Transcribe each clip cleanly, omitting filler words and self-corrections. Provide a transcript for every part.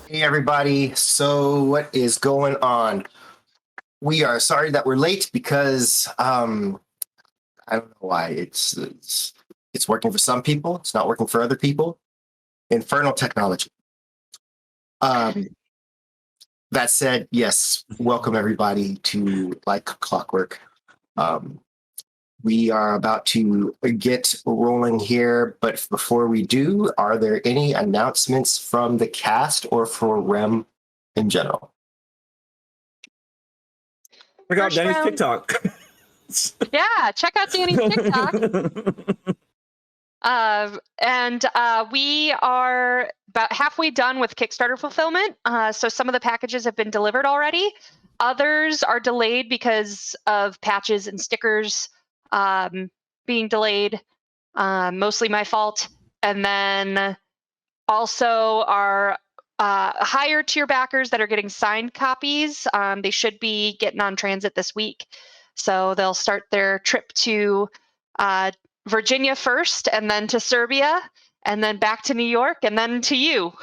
Hey everybody, so what is going on? We are sorry that we're late because I don't know why it's working for some people, it's not working for other people. Infernal technology. That said, yes, welcome everybody to Like Clockwork. We are about to get rolling here, but before we do, are there any announcements from the cast or for REM in general? Check out Danny's TikTok. Yeah, check out Danny's TikTok. We are about halfway done with Kickstarter Fulfillment. So some of the packages have been delivered already. Others are delayed because of patches and stickers being delayed. Mostly my fault. And then also our higher tier backers that are getting signed copies. They should be getting on transit this week. So they'll start their trip to Virginia first, and then to Serbia, and then back to New York, and then to you.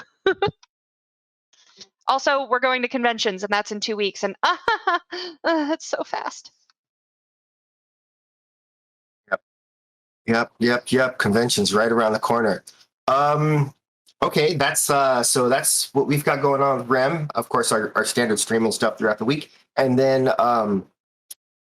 Also, we're going to conventions, and that's in 2 weeks. And it's so fast. Yep. Convention's right around the corner. Okay, that's so that's what we've got going on with REM. Of course, our standard streaming stuff throughout the week. And then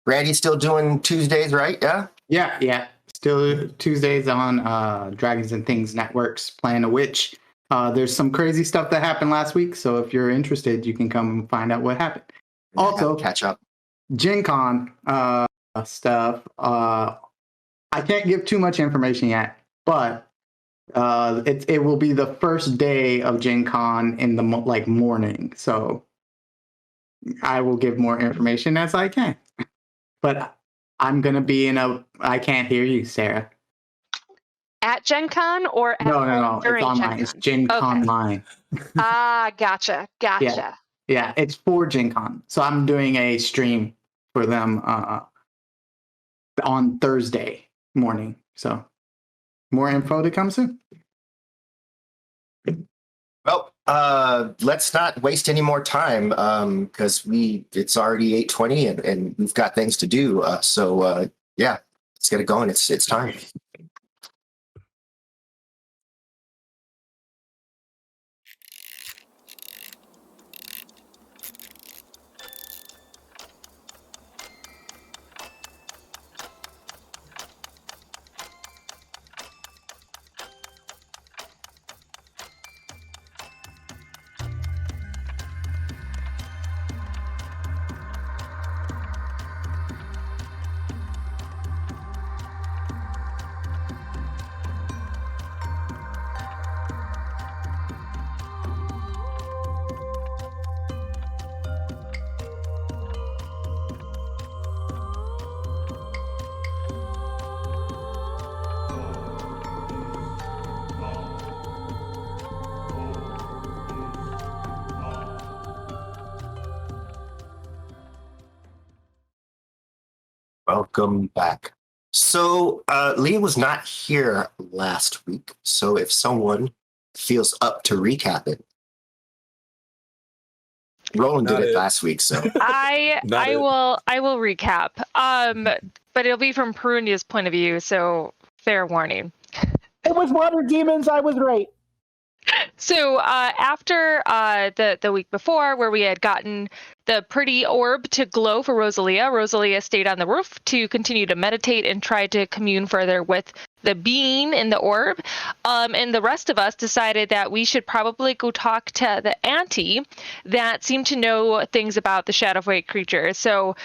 Randy's still doing Tuesdays, right? Yeah. Still Tuesdays on Dragons and Things Networks, playing a witch. There's some crazy stuff that happened last week, so if you're interested, you can come find out what happened. Also, catch up. Gen Con stuff. I can't give too much information yet, but it will be the first day of Gen Con in the morning. So I will give more information as I can. But I'm going to be I can't hear you, Sarah. At Gen Con or at No. It's online. It's Gen Con Line. Gotcha. Yeah, it's for Gen Con. So I'm doing a stream for them on Thursday morning. So more info to come soon. Well, let's not waste any more time because it's already 8:20 and we've got things to do. So yeah, let's get it going. It's time. Welcome back. So Leah was not here last week. So if someone feels up to recap it, Roland did it last week. So I will recap. But it'll be from Perunia's point of view. So fair warning. It was water demons. I was right. So after the week before, where we had gotten the pretty orb to glow for Rosalia stayed on the roof to continue to meditate and try to commune further with the being in the orb. And the rest of us decided that we should probably go talk to the auntie that seemed to know things about the Shadowway creature. So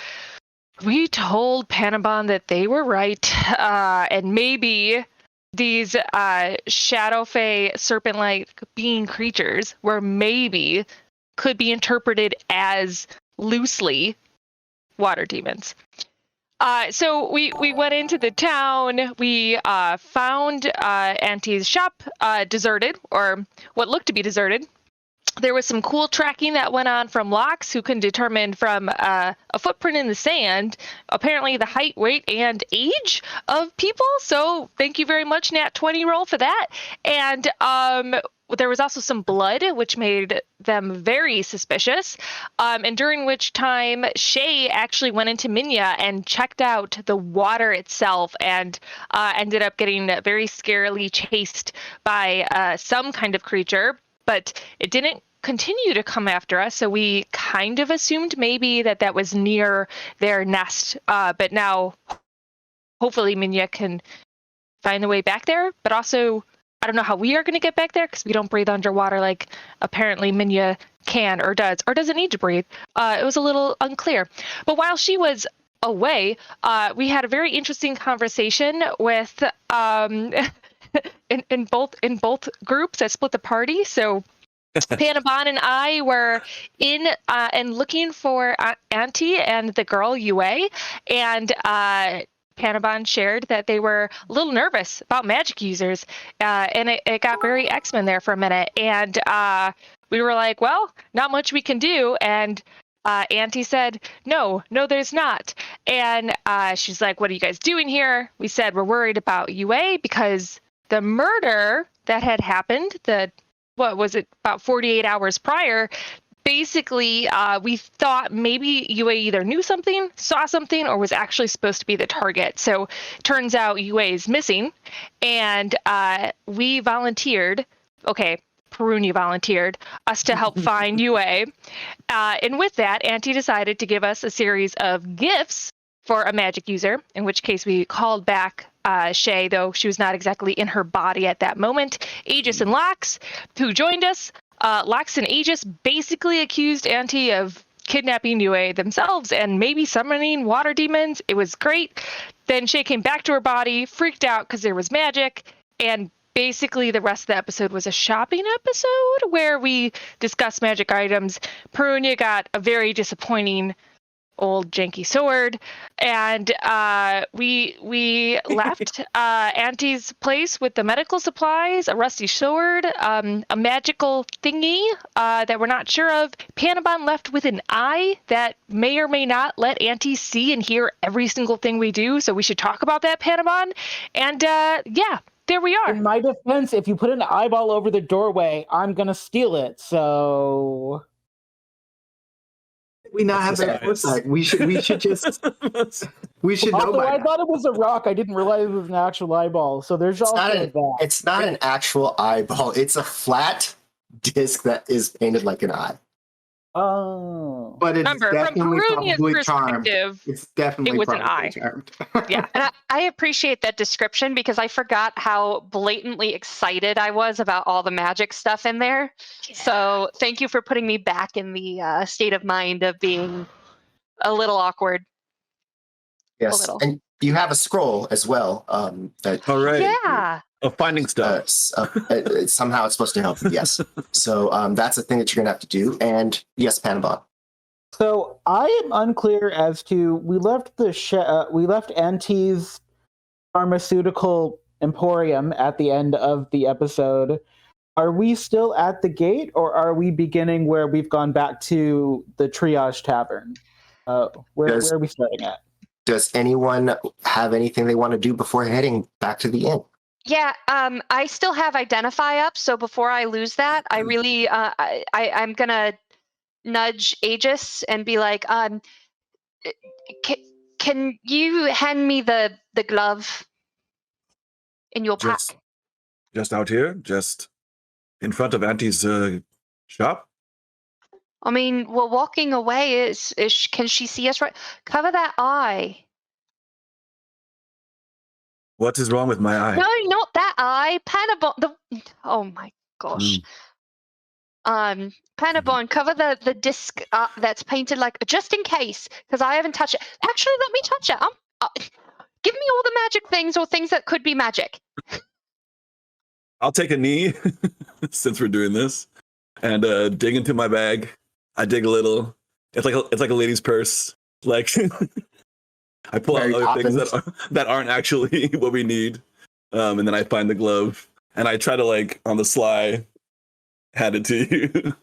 we told Panabon that they were right, and maybe these shadow fae serpent-like being creatures were maybe could be interpreted as loosely water demons. So we went into the town. We found Auntie's shop deserted, or what looked to be deserted. There was some cool tracking that went on from Lox, who can determine from a footprint in the sand, apparently the height, weight, and age of people. So thank you very much, Nat 20 roll, for that. And there was also some blood, which made them very suspicious. And during which time Shay actually went into Minya and checked out the water itself, and ended up getting very scarily chased by some kind of creature, but it didn't continue to come after us, so we kind of assumed maybe that was near their nest, but now hopefully Minya can find the way back there. But also, I don't know how we are going to get back there because we don't breathe underwater like apparently Minya can or doesn't need to breathe. It was a little unclear. But while she was away, we had a very interesting conversation with in both groups that split the party. So Panabon and I were in and looking for Auntie and the girl Yue, and Panabon shared that they were a little nervous about magic users, and it got very X-Men there for a minute, and we were like, well, not much we can do, and Auntie said, no, there's not, and she's like, what are you guys doing here? We said we're worried about Yue because the murder that had happened, what was it, about 48 hours prior, basically we thought maybe Yue either knew something, saw something, or was actually supposed to be the target. So turns out Yue is missing, and we volunteered, Perunia volunteered us to help find Yue. And with that, Auntie decided to give us a series of gifts for a magic user, in which case we called back Shay, though she was not exactly in her body at that moment, Aegis and Lox, who joined us. Lox and Aegis basically accused Auntie of kidnapping Yue themselves and maybe summoning water demons. It was great. Then Shay came back to her body, freaked out because there was magic, and basically the rest of the episode was a shopping episode where we discussed magic items. Perunia got a very disappointing old janky sword, and we left Auntie's place with the medical supplies, a rusty sword, a magical thingy that we're not sure of. Panabon left with an eye that may or may not let Auntie see and hear every single thing we do, so we should talk about that, Panabon. And yeah, there we are. In my defense, if you put an eyeball over the doorway, I'm gonna steal it. So We not have that foresight. We should just we should know also, by I now. thought it was a rock. I didn't realize it was an actual eyeball. So there's also that. It's not an actual eyeball. It's a flat disc that is painted like an eye. Oh, But it's Remember, from definitely Perunia's probably charmed. perspective, It's definitely it was an probably eye. charmed. yeah. And I appreciate that description because I forgot how blatantly excited I was about all the magic stuff in there. So thank you for putting me back in the state of mind of being a little awkward. Yes, little. and you have a scroll as well. That All right. Yeah. Of finding stuff. somehow it's supposed to help you. Yes, so that's a thing that you're gonna have to do. And yes, Panabon. so I am unclear as to we left Auntie's pharmaceutical emporium at the end of the episode. Are we still at the gate, or are we beginning where we've gone back to the triage tavern? Where are we starting at? Does anyone have anything they want to do before heading back to the inn? Yeah, I still have identify up, so before I lose that, I really I'm gonna nudge Aegis and be like, can you hand me the glove in your pack? Just out here, just in front of Auntie's shop. I mean, we're walking away. Can she see us right? Cover that eye. What is wrong with my eye? No, not that eye. Panabon. Oh my gosh. Panabon, cover the disc that's painted like, just in case, because I haven't touched it. Actually, let me touch it. Give me all the magic things or things that could be magic. I'll take a knee since we're doing this, and dig into my bag. I dig a little. It's like a lady's purse. Like I pull out Mary other things Poppins. that aren't actually what we need, and then I find the glove and I try to, like, on the sly hand it to you.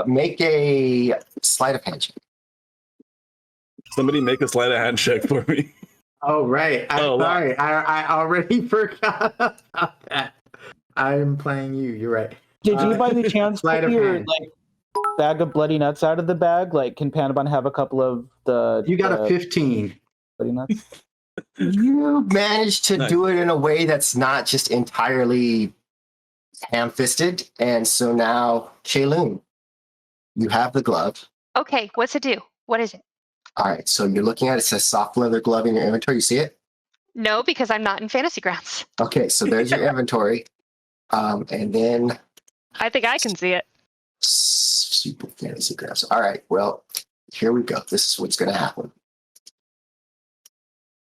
Make a sleight of hand check. Somebody make a sleight of hand check for me. Oh right. I'm Oh, wow. sorry. I already forgot about that. I'm playing you. You're right. Did you by any chance Sleight pull of your hand. like bag of bloody nuts out of the bag? Like, can Panabon have a couple of the? You got a 15. bloody nuts. You managed to Nice. do it in a way that's not just entirely ham-fisted, and so now, Shaylun, you have the glove. Okay, what's it do? What is it? All right, so you're looking at it. It says soft leather glove in your inventory. You see it? No, because I'm not in Fantasy Grounds. Okay, so there's your inventory, and then I think I can see it. super fantasy graphs. All right, well, here we go. This is what's going to happen.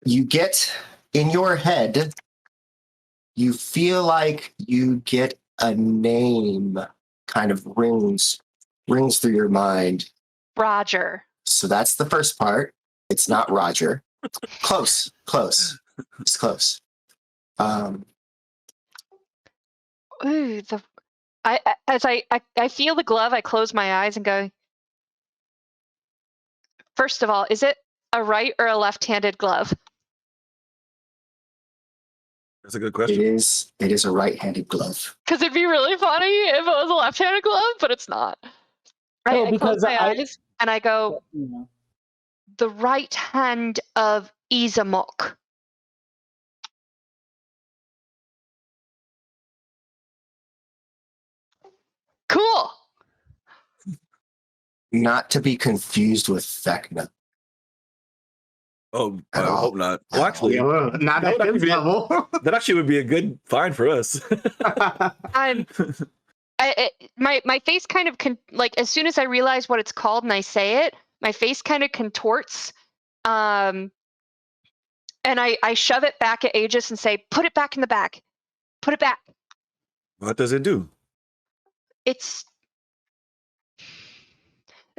You get in your head, you feel like you get a name kind of rings through your mind. Roger. So that's the first part. It's not Roger. Close. It's close. Ooh, as I feel the glove, I close my eyes and go. First of all, is it a right or a left-handed glove? That's a good It question. is a right-handed glove. Because it'd be really funny if it was a left-handed glove, but it's not. No, I because close my I- eyes and I go, You know. the right hand of Izamok. Cool. Not to be confused with Vecna. Oh, At I all. hope not. At Well, all. actually, Yeah, well, not that at would this be- level. that actually would be a good find for us. My face kind of like as soon as I realize what it's called and I say it, my face kind of contorts, and I shove it back at Aegis and say, "Put it back in the bag. Put it back." What does it do? There's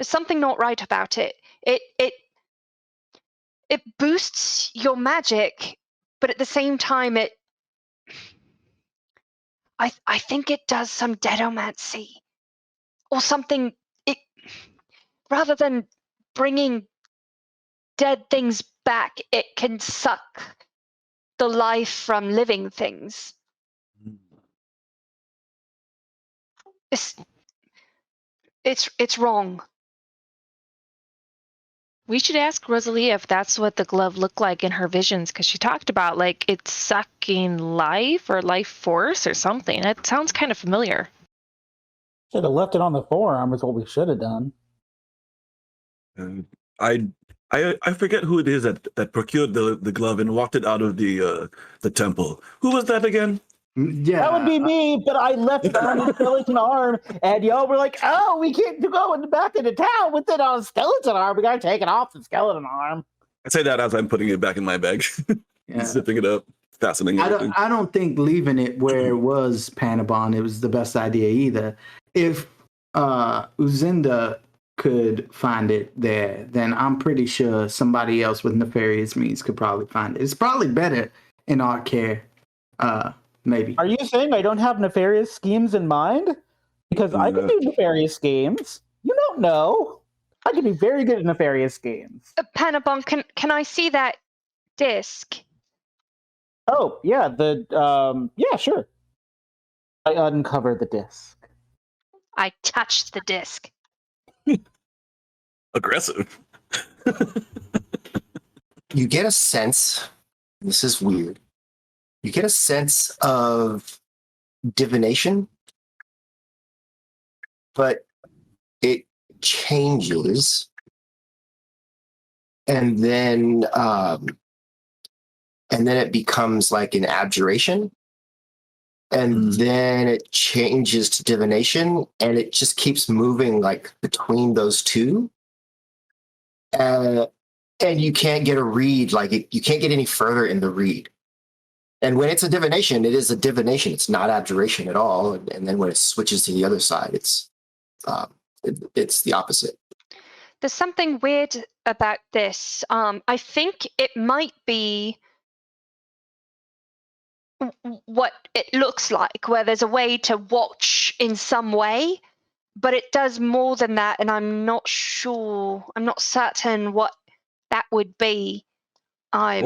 something not right about it. It boosts your magic, but at the same time I think it does some dedomancy or something. It rather than bringing dead things back, it can suck the life from living things. It's wrong. We should ask Rosalia if that's what the glove looked like in her visions, because she talked about like it's sucking life or life force or something. It sounds kind of familiar. Should have left it on the forearm. Is what we should have done. I forget who it is that procured the glove and walked it out of the temple. Who was that again? Yeah. That would be me, but I left it on the skeleton arm, and y'all were like, "Oh, we can't go in the back into town with it on a skeleton arm. We gotta take it off the skeleton arm." I say that as I'm putting it back in my bag, Yeah. zipping it up, fastening everything. I don't think leaving it where it was Panabon, it was the best idea either. If Uzinda could find it there, then I'm pretty sure somebody else with nefarious means could probably find it. It's probably better in our care, maybe. Are you saying I don't have nefarious schemes in mind? Because I can do nefarious schemes. You don't know. I can be very good at nefarious schemes. Panabon, can I see that disc? Oh, yeah, yeah, sure. I uncover the disc. I touched the disc. Aggressive. You get a sense, this is weird, you get a sense of divination, but it changes, and then it becomes like an abjuration, and then it changes to divination, and it just keeps moving like between those two. And you can't get a read, you can't get any further in the read. And when it's a divination, it is a divination. It's not abjuration at all. And then when it switches to the other side, it's the opposite. There's something weird about this. I think it might be what it looks like, where there's a way to watch in some way, but it does more than that, and I'm not certain what that would be. Why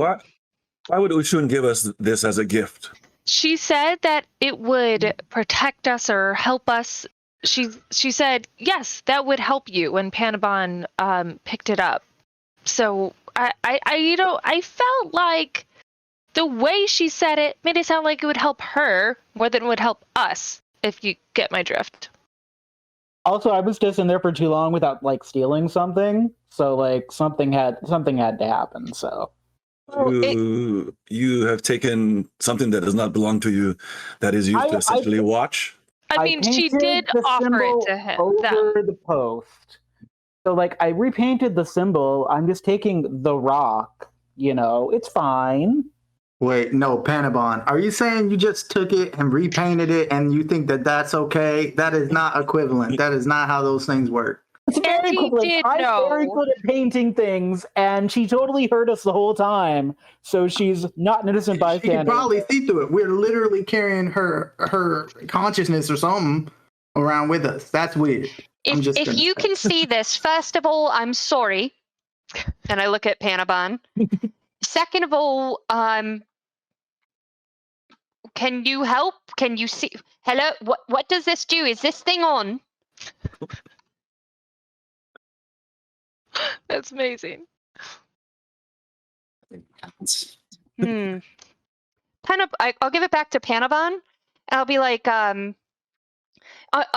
would Ushun give us this as a gift? She said that it would protect us or help us. She said, yes, that would help you when Panabon picked it up. So I felt like the way she said it made it sound like it would help her more than it would help us, if you get my drift. Also, I was just in there for too long without like stealing something, so like something had to happen. So You have taken something that does not belong to you, that is used to essentially watch. I mean, she painted did the offer it symbol to him. over the post. So like I repainted the symbol. I'm just taking the rock. It's fine. Wait, no, Panabon. Are you saying you just took it and repainted it and you think that that's okay? That is not equivalent. That is not how those things work. It's very Auntie equivalent. did I'm know. very good at painting things, and she totally heard us the whole time. So she's not an innocent She can bystander. probably see through it. We're literally carrying her consciousness or something around with us. That's weird. If you can see this, first of all, I'm sorry. And I look at Panabon. Second of all, can you help? Can you see? Hello? What does this do? Is this thing on? That's amazing. It happens. I'll give it back to Panabon. And I'll be like, I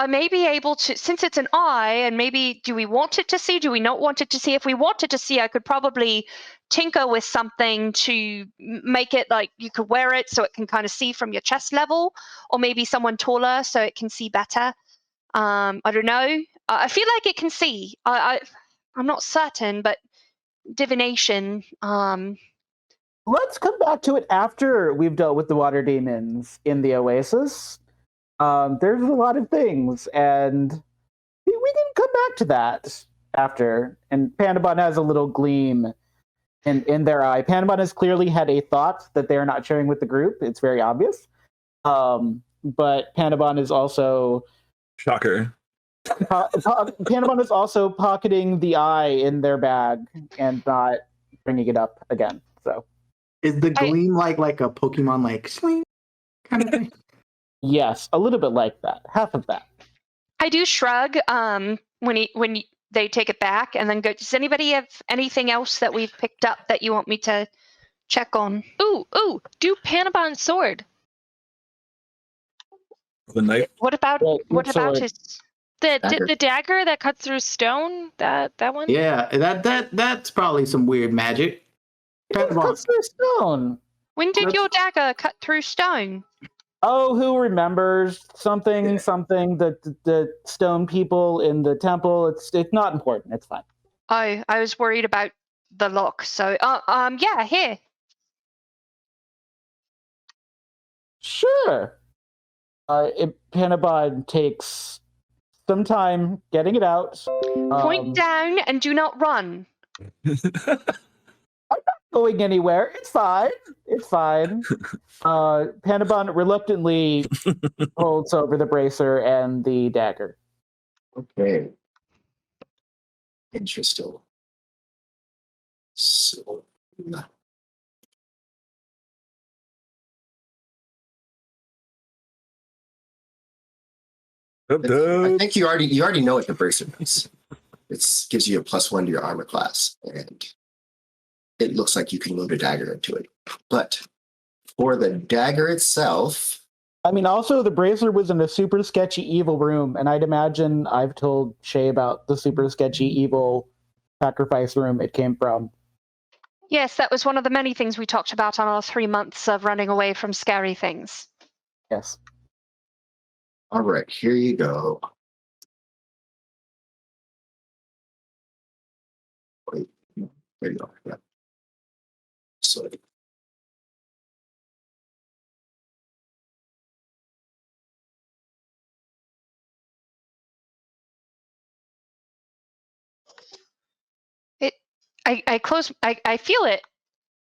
may be able to, since it's an eye, and maybe do we want it to see? Do we not want it to see? If we wanted to see, I could probably tinker with something to make it like you could wear it so it can kind of see from your chest level, or maybe someone taller so it can see better. I don't know. I feel like it can see. I'm not certain, but divination. Let's come back to it after we've dealt with the water demons in the Oasis. There's a lot of things, and we can come back to that after. And Panabon has a little gleam in their eye. Panabon has clearly had a thought that they're not sharing with the group. It's very obvious. But Panabon is also... Shocker. Panabon is also pocketing the eye in their bag and not bringing it up again. So is the gleam like a Pokemon like swing kind of thing? Yes, a little bit like that. Half of that. I do shrug when they take it back, and then go, does anybody have anything else that we've picked up that you want me to check on? Ooh, do Panabon's sword. The knife. What about his... The dagger that cuts through stone? That one? Yeah, that's probably some weird magic. It cuts through stone. When did your dagger cut through stone? Oh, who remembers something? The stone people in the temple. It's not important. It's fine. Oh, I was worried about the lock. So, yeah, here. Sure. Panabon takes some time getting it out. Point down and do not run. I'm not going anywhere. It's fine. Panabon reluctantly holds over the bracer and the dagger. Okay. Interesting. So, I think you already know what the bracer does. It gives you a +1 to your armor class, and it looks like you can load a dagger into it. But for the dagger itself, I mean, also the bracer was in a super sketchy evil room, and I'd imagine I've told Shay about the super sketchy evil sacrifice room it came from. Yes, that was one of the many things we talked about on our 3 months of running away from scary things. Yes. all right, here you go. Wait, there you go. Yeah. So I feel it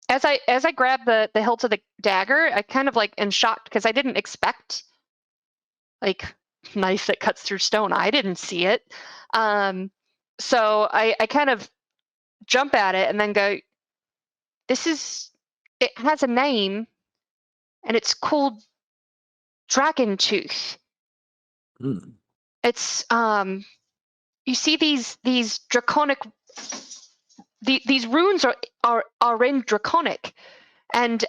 as I grab the hilt of the dagger. I kind of like am shocked because I didn't expect like knife that cuts through stone. I didn't see it. So I kind of jump at it and then go, it has a name, and it's called Dragon Tooth. Hmm. It's you see these draconic these runes are in draconic, and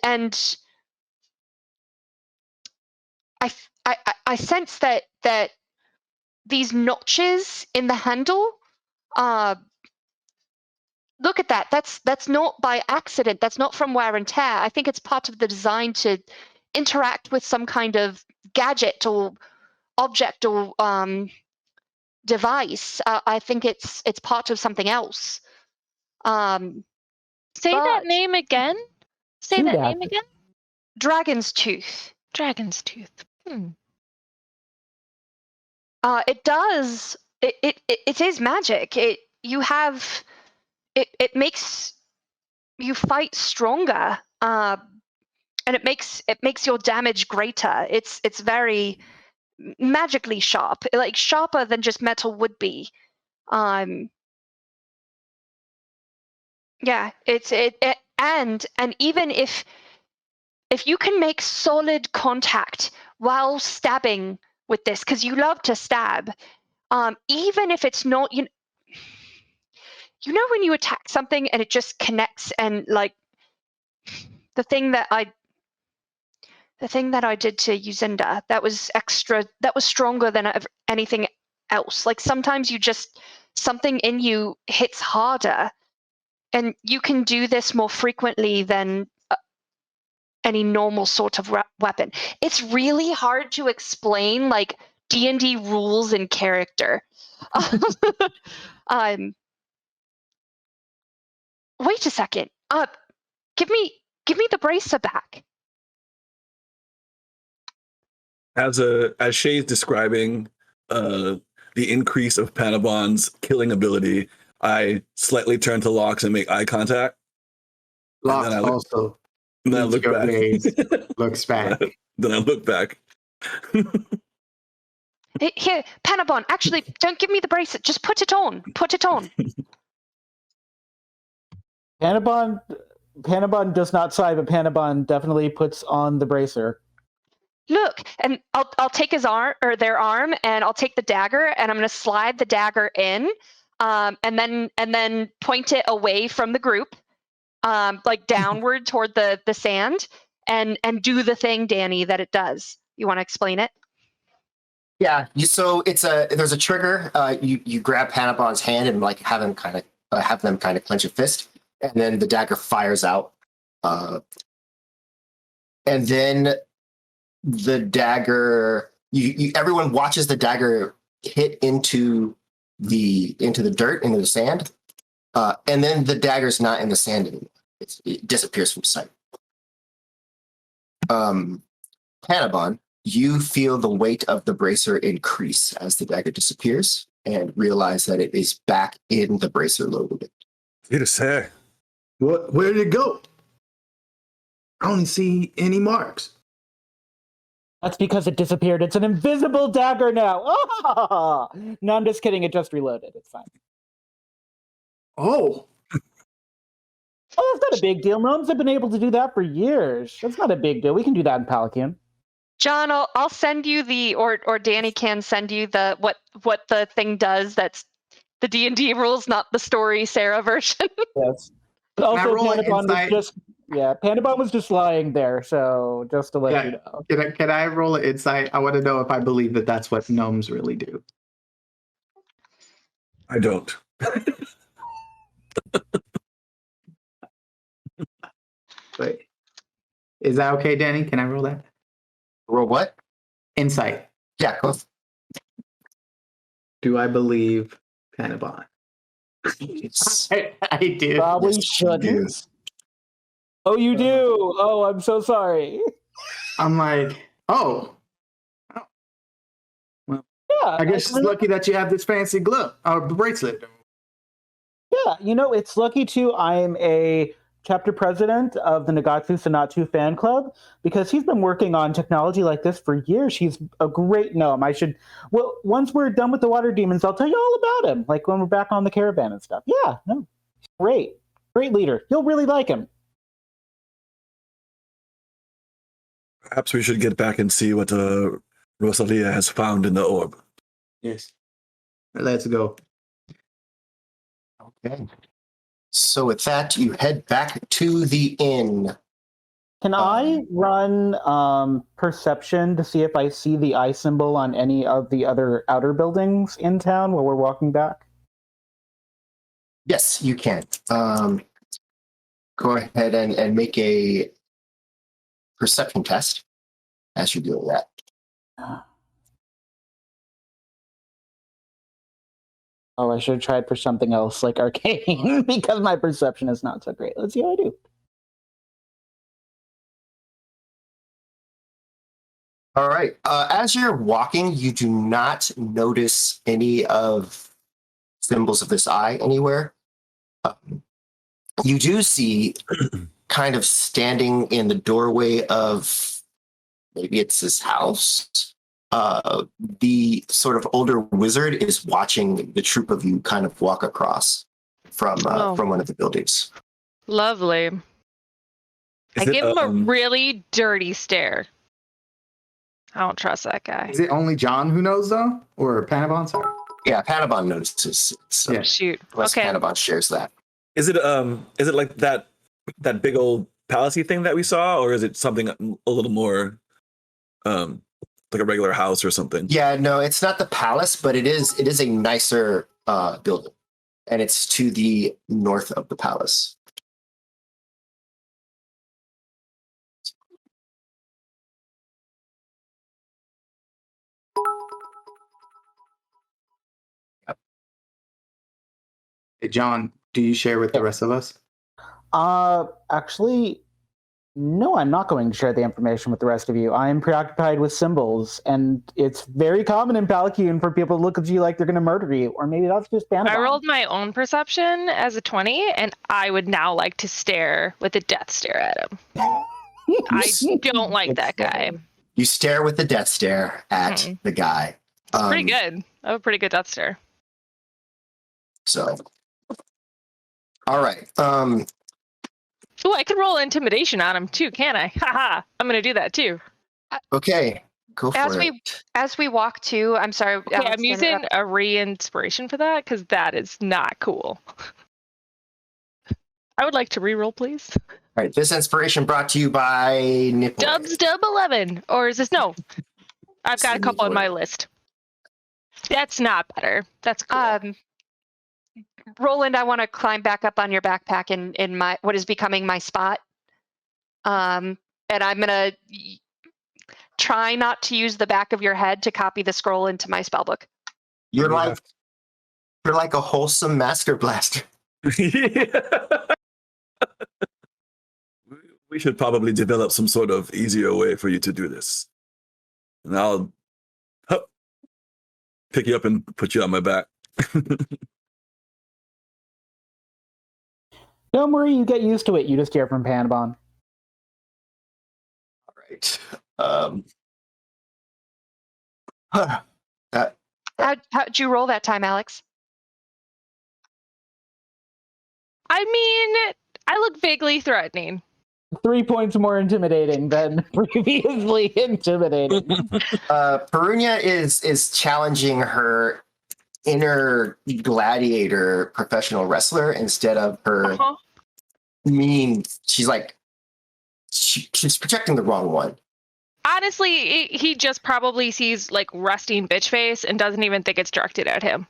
I sense that these notches in the handle, look at that. That's not by accident. That's not from wear and tear. I think it's part of the design to interact with some kind of gadget or object or device. I think it's part of something else. Say that But- name again. Say Do that that. name again. Dragon's Tooth. Dragon's Tooth. It does. It is magic. It makes you fight stronger. And it makes your damage greater. It's very magically sharp, like sharper than just metal would be. Yeah, and even if you can make solid contact while stabbing with this, because you love to stab, even if it's not, you know when you attack something and it just connects, and like the thing that I did to Yuzinda, that was stronger than anything else. Like sometimes something in you hits harder, and you can do this more frequently than any normal sort of weapon. It's really hard to explain, like D&D rules and character. Wait a second. Give me the bracer back. As Shay's describing the increase of Panabon's killing ability, I slightly turn to Lox and make eye contact. Locke then I look- also And then I into look your back. gaze, looks back. Then I look back. Here, Panabon, actually, don't give me the bracelet. Just put it on. Put it on. Panabon does not sigh, but Panabon definitely puts on the bracer. Look, and I'll take his arm, or their arm, and I'll take the dagger, and I'm going to slide the dagger in, and then point it away from the group, like downward toward the sand, and do the thing, Danny, that it does. You want to explain it? Yeah. So there's a trigger. You grab Panabon's hand and like have them kind of clench a fist, and then the dagger fires out, and then the dagger. Everyone watches the dagger hit into the dirt, into the sand, and then the dagger's not in the sand anymore. It disappears from sight. Panabon, you feel the weight of the bracer increase as the dagger disappears, and realize that it is back in the bracer loaded. It is hair. Where did it go? I only see any marks. That's because it disappeared. It's an invisible dagger now. Ah! No, I'm just kidding. It just reloaded. It's fine. Oh, Oh, that's not a big deal. Gnomes have been able to do that for years. That's not a big deal. We can do that in Palakian. John, I'll send you or Danny can send you what the thing does. That's the D&D rules, not the story Sarah version. Yes. I Also, roll an Panabon insight? Panabon was just lying there. So just to let you know. Can I roll an insight? I want to know if I believe that that's what gnomes really do. I don't. Wait, is that okay, Danny? Can I roll that? Roll what? Insight. Yeah, go. Do I believe Panabon? I do. Probably shouldn't. Oh, you do. Oh, I'm so sorry. I'm like, oh, Yeah, I guess it's lucky that you have this fancy glove or bracelet. Yeah, it's lucky too. I'm a chapter president of the Nagatsu Sanatsu fan club because he's been working on technology like this for years. He's a great gnome. Once we're done with the water demons, I'll tell you all about him, like when we're back on the caravan and stuff. Yeah, no, great leader. You'll really like him. Perhaps we should get back and see what Rosalia has found in the orb. Yes. Let's go. Okay. So with that, you head back to the inn. Can I run perception to see if I see the eye symbol on any of the other outer buildings in town while we're walking back? Yes, you can. Go ahead and make a perception test as you're doing that. Oh, I should have tried for something else like arcane because my perception is not so great. Let's see how I do. All right. As you're walking, you do not notice any of symbols of this eye anywhere. You do see kind of standing in the doorway of maybe it's his house. The sort of older wizard is watching the troop of you kind of walk across from one of the buildings. Lovely. I give him a really dirty stare. I don't trust that guy. Is it only John who knows though, or Panabon? Sorry. Yeah, Panabon notices. So Yeah. Shoot. unless Okay. Panabon shares that. Is it like that big old palacey thing that we saw, or is it something a little more like a regular house or something? Yeah, no, it's not the palace, but it is a nicer building, and it's to the north of the palace. Hey, John, do you share with the rest of us? Actually, no, I'm not going to share the information with the rest of you. I am preoccupied with symbols, and it's very common in Palacune for people to look at you like they're going to murder you, or maybe that's just Panabon. I rolled my own perception as a 20, and I would now like to stare with a death stare at him. I don't like that guy. You stare with the death stare at the guy. Pretty good. I have a pretty good death stare. So, all right. Oh, I could roll intimidation on him too, can I? Haha! I'm gonna do that too. Okay, go for As it. we walk to, I'm sorry. Okay, Alex, I'm to using interrupt. a re-inspiration for that because that is not cool. I would like to re-roll, please. All right, this inspiration brought to you by Nipple. Dubs Dub 11, or is this no? I've got a couple on my Nipple. list. That's not better. That's cool. Roland, I want to climb back up on your backpack in my what is becoming my spot. And I'm gonna try not to use the back of your head to copy the scroll into my spellbook. You're like a wholesome master blaster. We should probably develop some sort of easier way for you to do this. And I'll pick you up and put you on my back. Don't worry, you get used to it. You just hear from Panabon. All right. How'd you roll that time, Alex? I mean, I look vaguely threatening. 3 points more intimidating than previously intimidating. Perunia is challenging her inner gladiator professional wrestler instead of her mean. She's like she's projecting the wrong one. Honestly, he just probably sees like resting bitch face and doesn't even think it's directed at him.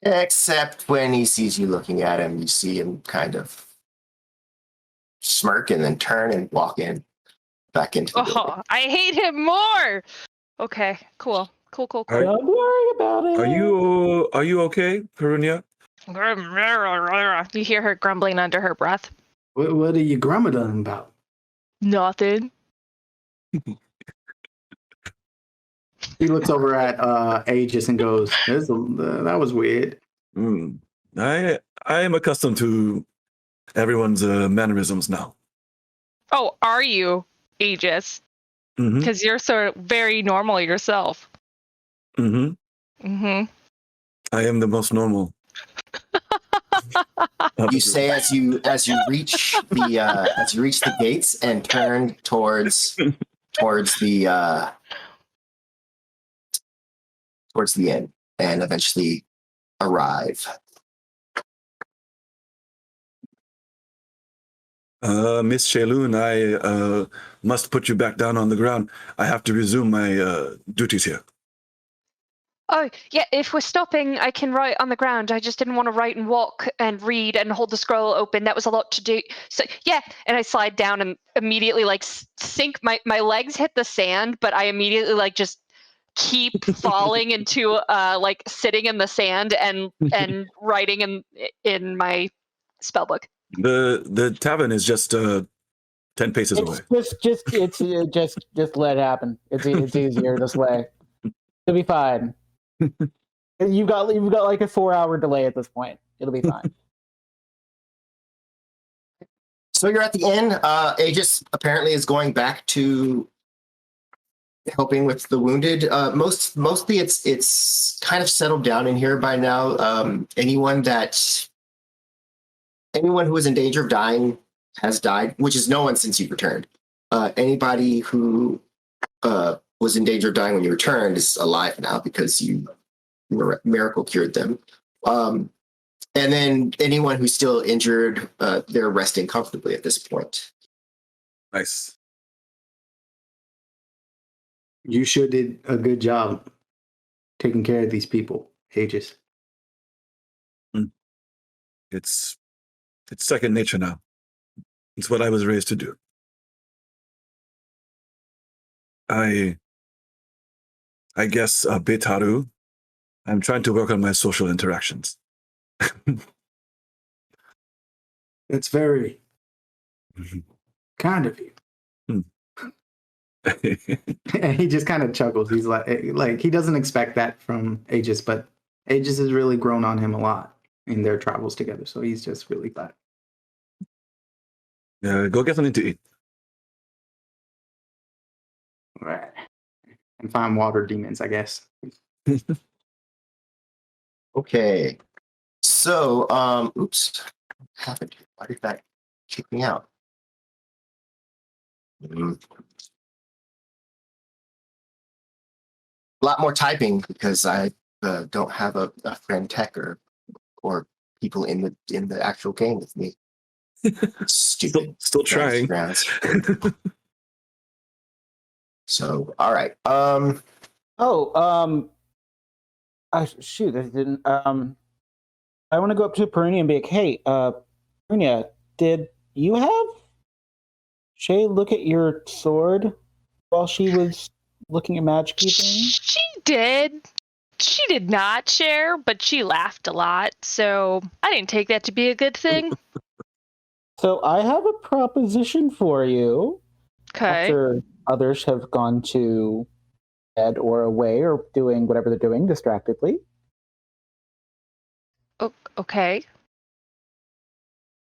Except when he sees you looking at him, you see him kind of smirk and then turn and walk back into the building. I hate him more. Okay, cool. Are- Don't worry about it. Are you okay, Perunia? You hear her grumbling under her breath. What are you grumbling about? Nothing. He looks over at Aegis and goes, that was weird. I am accustomed to everyone's mannerisms now. Oh, are you, Aegis? Mm-hmm. Because you're so very normal yourself. Mm-hmm. Mm-hmm. I am the most normal. You say as you reach the gates and turn towards the inn and eventually arrive. Miss Shaylun, I must put you back down on the ground. I have to resume my duties here. Oh, yeah, if we're stopping, I can write on the ground. I just didn't want to write and walk and read and hold the scroll open. That was a lot to do. So, yeah, and I slide down and immediately, like, sink. My legs hit the sand, but I immediately, like, just keep falling into, like, sitting in the sand and writing in my spellbook. The tavern is just 10 paces away. Just let it happen. It's easier this way. It'll be fine. You've got like a 4-hour delay at this point. It'll be fine. So you're at the inn. Aegis apparently is going back to helping with the wounded. Mostly it's kind of settled down in here by now. Anyone who is in danger of dying has died, which is no one since you returned. Anybody who was in danger of dying when you returned is alive now because you miracle cured them. And then anyone who's still injured, they're resting comfortably at this point. Nice. You sure did a good job taking care of these people, Aegis. It's second nature now. It's what I was raised to do. I guess a bit haru. I'm trying to work on my social interactions. That's very kind of you. And he just kind of chuckles. He's like he doesn't expect that from Aegis, but Aegis has really grown on him a lot in their travels together. So he's just really glad. Go get something to eat. All right. And find water demons, I guess. Okay. So, oops. What happened? Why did that kick me out? A lot more typing because I don't have a friend tech or people in the actual game with me. Stupid. Still trying. So, all right. Shoot, I didn't. I want to go up to Perunia and be like, "Hey, Perunia, did you have Shay look at your sword while she was looking at magic things?" She did. She did not share, but she laughed a lot, so I didn't take that to be a good thing. So I have a proposition for you. Okay. After others have gone to bed or away or doing whatever they're doing distractedly. Okay.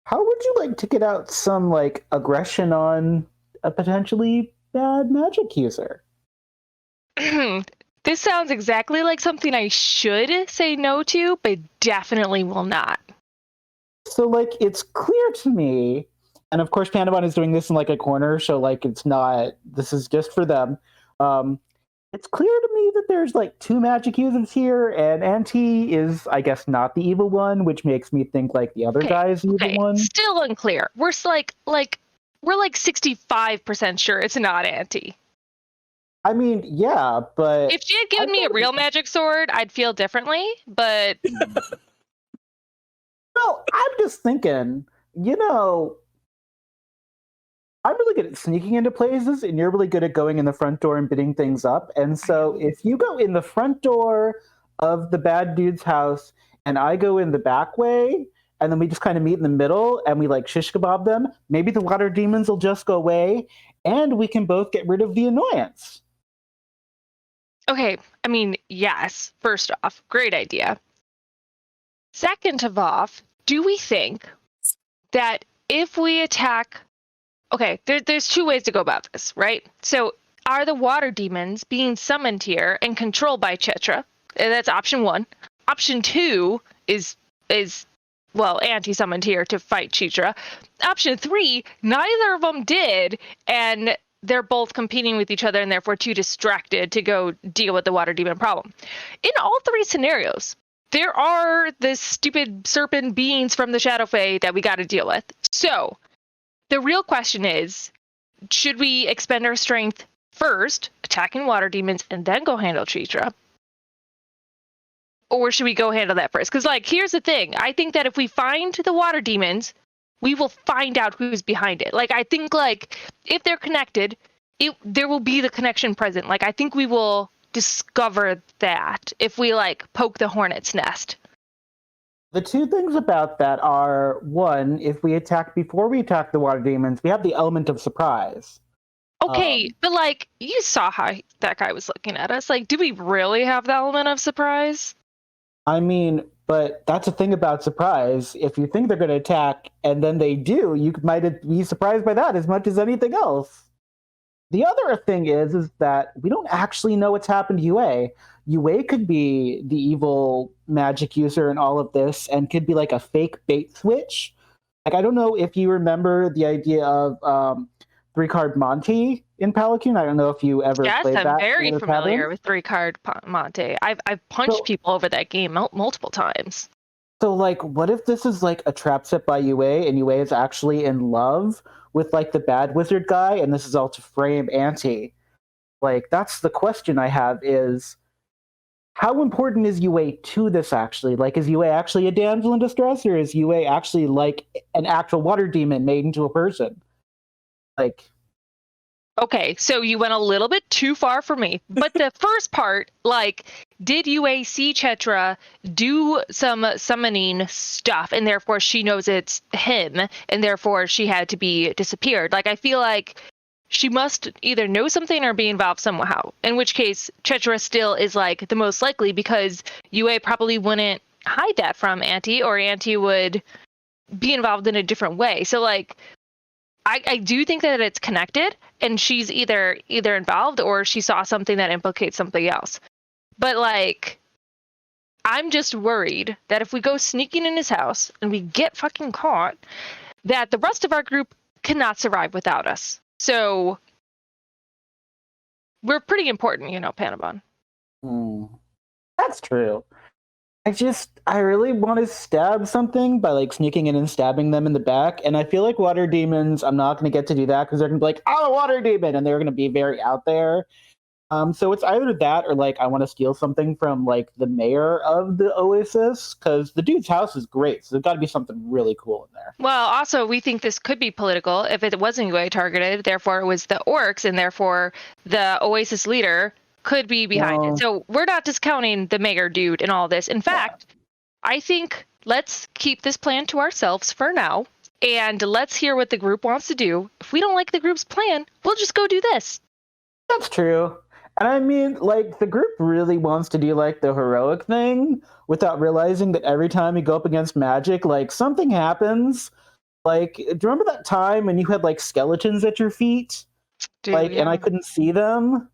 How would you like to get out some like aggression on a potentially bad magic user? This sounds exactly like something I should say no to, but definitely will not. So like it's clear to me, and of course Pandabon is doing this in like a corner, so like it's not, this is just for them. It's clear to me that there's like 2 magic users here, and Auntie is, I guess, not the evil one, which makes me think like the other guy's the evil one. Still unclear. We're we're 65% sure it's not Auntie. I mean, yeah, but if she had given me a real magic sword, I'd feel differently, but well, I'm just thinking, I'm really good at sneaking into places, and you're really good at going in the front door and bidding things up. And so if you go in the front door of the bad dude's house, and I go in the back way, and then we just kind of meet in the middle, and we like shish kebab them, maybe the water demons will just go away, and we can both get rid of the annoyance. Okay, I mean, yes, first off, great idea. Second of all, do we think that if we attack... Okay, there's 2 ways to go about this, right? So, are the water demons being summoned here and controlled by Chetra? That's option 1. Option 2 is well, anti-summoned here to fight Chitra. Option 3, neither of them did, and they're both competing with each other and therefore too distracted to go deal with the water demon problem. In all 3 scenarios, there are the stupid serpent beings from the Shadow Fae that we got to deal with. So, the real question is, should we expend our strength first, attacking water demons, and then go handle Chitra? Or should we go handle that first? Because, like, here's the thing. I think that if we find the water demons, we will find out who's behind it. Like, I think, like, if they're connected, there will be the connection present. Like, I think we will discover that if we, like, poke the hornet's nest. The 2 things about that are, 1, if we attack before we attack the water demons, we have the element of surprise. Okay, but, like, you saw how that guy was looking at us. Like, do we really have the element of surprise? I mean, but that's the thing about surprise. If you think they're going to attack and then they do, you might be surprised by that as much as anything else. The other thing is that we don't actually know what's happened to Yue. Yue could be the evil magic user in all of this and could be like a fake bait switch. Like, I don't know if you remember the idea of 3-card Monty in Pelican. I don't know if you ever played that. Yes, I'm very familiar with 3-card Monte. I've punched people over that game multiple times. So, like, what if this is like a trap set by Yue, and Yue is actually in love with like the bad wizard guy, and this is all to frame Auntie? Like, that's the question I have: is how important is Yue to this actually? Like, is Yue actually a damsel in distress, or is Yue actually like an actual water demon made into a person? Like, okay, so you went a little bit too far for me. But the first part, like, did Yue see Chitra do some summoning stuff, and therefore she knows it's him, and therefore she had to be disappeared? Like, I feel like she must either know something or be involved somehow, in which case Chitra still is, like, the most likely, because Yue probably wouldn't hide that from Auntie, or Auntie would be involved in a different way. So, like, I do think that it's connected, and she's either involved or she saw something that implicates something else. But, like, I'm just worried that if we go sneaking in his house and we get fucking caught, that the rest of our group cannot survive without us. So we're pretty important, you know, Panabon. That's true. I really want to stab something by like sneaking in and stabbing them in the back. And I feel like water demons, I'm not going to get to do that because they're going to be like, I'm a water demon. And they're going to be very out there. So it's either that or like I want to steal something from like the mayor of the Oasis, because the dude's house is great. So there's got to be something really cool in there. Well, also, we think this could be political if it wasn't UA targeted. Therefore, it was the orcs, and therefore the Oasis leader could be behind it. So we're not discounting the mayor dude in all this. In fact, I think let's keep this plan to ourselves for now, and let's hear what the group wants to do. If we don't like the group's plan, we'll just go do this. That's true. And I mean, like, the group really wants to do, like, the heroic thing without realizing that every time you go up against magic, like, something happens. Like, do you remember that time when you had, like, skeletons at your feet? Dude, like, and I couldn't see them?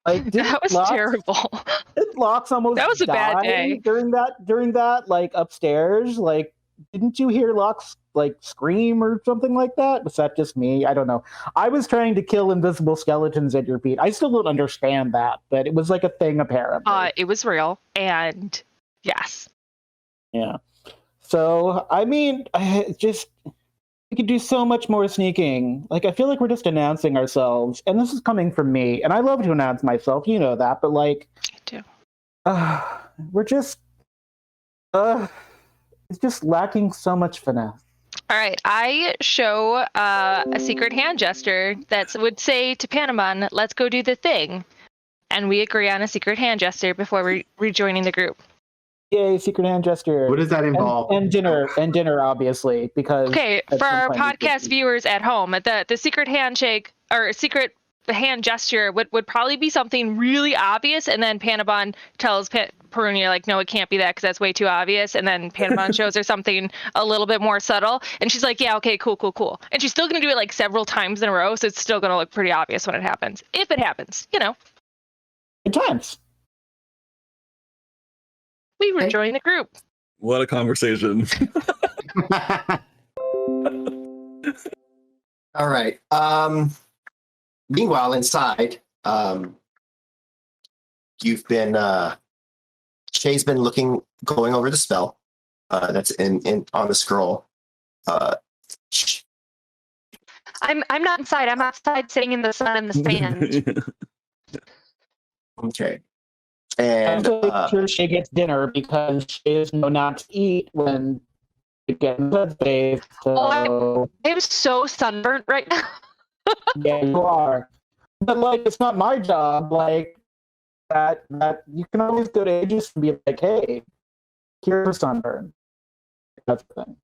Like, that was terrible. Did Locks almost that was a bad day. during that, like, upstairs? Like, didn't you hear Locks, like, scream or something like that? Was that just me? I don't know. I was trying to kill invisible skeletons at your feet. I still don't understand that, but it was like a thing apparently. It was real, and yes. Yeah. So, I mean, we could do so much more sneaking. Like, I feel like we're just announcing ourselves, and this is coming from me, and I love to announce myself, you know that, but like, I do. We're just, it's just lacking so much finesse. All right, I show a secret hand gesture that would say to Panamon, let's go do the thing. And we agree on a secret hand gesture before rejoining the group. Yay, secret hand gesture. What does that involve? And dinner, obviously, because... Okay, for our podcast viewers at home, the secret handshake, or secret hand gesture would probably be something really obvious, and then Panabon tells Perunia, like, no, it can't be that because that's way too obvious, and then Panabon shows her something a little bit more subtle, and she's like, yeah, okay, cool. And she's still going to do it like several times in a row, so it's still going to look pretty obvious when it happens. If it happens, you know. Good times. We rejoin the group. What a conversation. All right. Meanwhile, inside, you've been Shay's been going over the spell that's in on the scroll. I'm not inside. I'm outside, sitting in the sun and the sand. Okay. I'm And so sure she gets dinner because she is known not to eat when you get in the bathe. So I'm so sunburnt right now. yeah, you are. But like, it's not my job. Like that you can always go to Aegis and be like, hey, here's sunburn. That's the thing.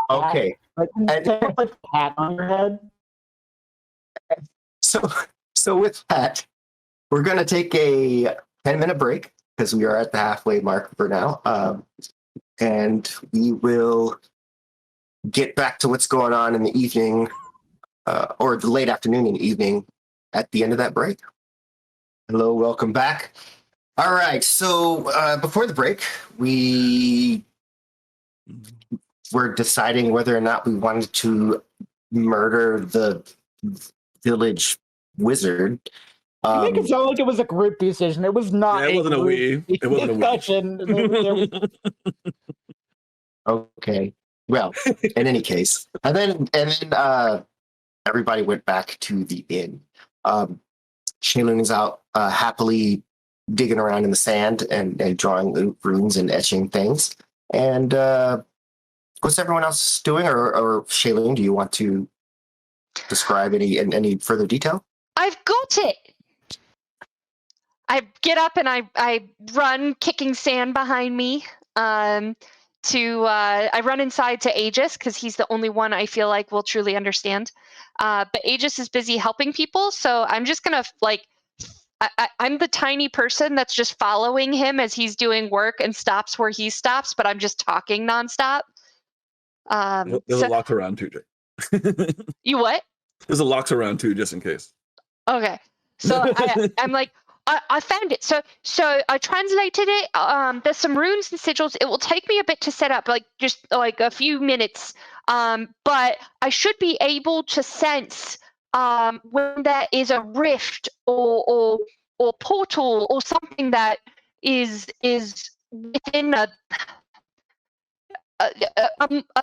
okay. Like, And- you have like a hat on your head. So with that, we're gonna take a 10-minute break because we are at the halfway mark for now. And we will get back to what's going on in the evening, or the late afternoon and evening at the end of that break. Hello, welcome back. All right, so before the break, we were deciding whether or not we wanted to murder the village wizard. You make it sound like it was a group decision. It was not. Yeah, it wasn't a we. It wasn't a we. discussion. Okay. Well, in any case, and then everybody went back to the inn. Shaylin is out happily digging around in the sand and drawing runes and etching things. And what's everyone else doing? Or Shaylin, do you want to describe any further detail? I've got it. I get up and I run, kicking sand behind me. I run inside to Aegis because he's the only one I feel like will truly understand. But Aegis is busy helping people, so I'm just gonna I'm the tiny person that's just following him as he's doing work and stops where he stops, but I'm just talking nonstop. There's a lock around too, Jay. You what? There's a locks around too, just in case. Okay. So I'm like, I found it. So I translated it. There's some runes and sigils. It will take me a bit to set up, like just like a few minutes. But I should be able to sense when there is a rift or portal or something that is within a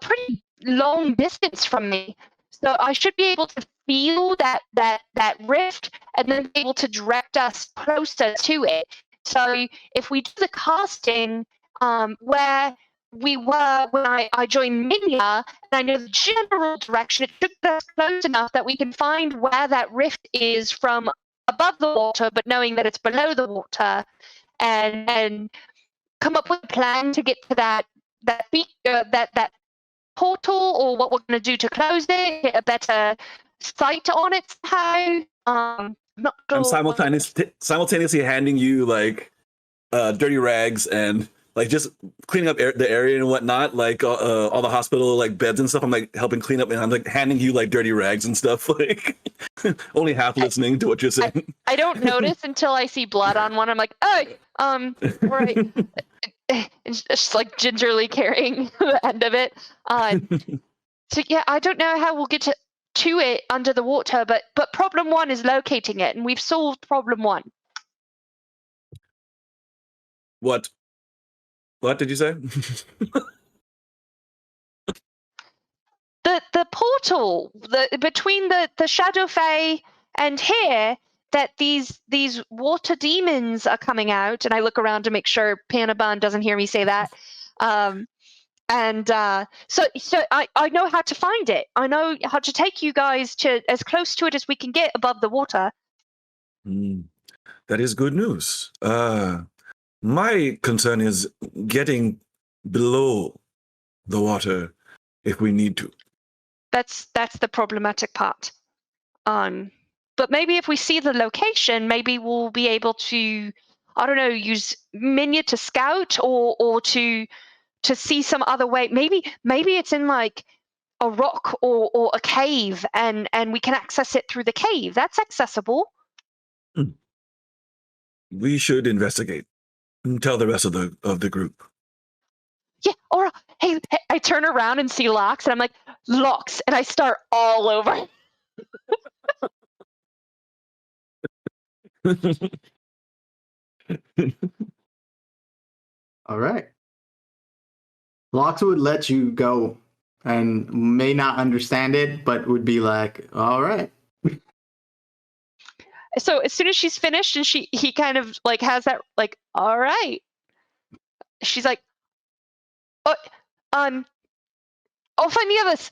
pretty long distance from me. So I should be able to feel that rift and then be able to direct us closer to it. So if we do the casting where we were when I joined Minya, and I know the general direction, it should get us close enough that we can find where that rift is from above the water, but knowing that it's below the water, and come up with a plan to get to that portal, or what we're going to do to close it, get a better sight on it somehow. Not sure. I'm simultaneously handing you like dirty rags and like just cleaning up the area and whatnot, like all the hospital like beds and stuff. I'm like helping clean up, and I'm like handing you like dirty rags and stuff. Like only half listening to what you're saying. I don't notice until I see blood on one. I'm like, oh, right. It's just like gingerly carrying the end of it. So yeah, I don't know how we'll get to it under the water, but problem one is locating it, and we've solved problem one. What did you say? The portal between the Shadowfae and here, that these water demons are coming out, and I look around to make sure Panaban doesn't hear me say that. So I know how to find it. I know how to take you guys to as close to it as we can get above the water. That is good news. My concern is getting below the water if we need to. That's the problematic part. But maybe if we see the location, maybe we'll be able to, I don't know, use Minya to scout or to see some other way. Maybe it's in like a rock or a cave, and we can access it through the cave. That's accessible. We should investigate. Tell the rest of the group. Yeah, all right. Hey, I turn around and see Locks, and I'm like, Locks, and I start all over. All right. Lots would let you go and may not understand it, but would be like, all right. So as soon as she's finished and he kind of like has that like, all right. She's like, oh, I'll find the others,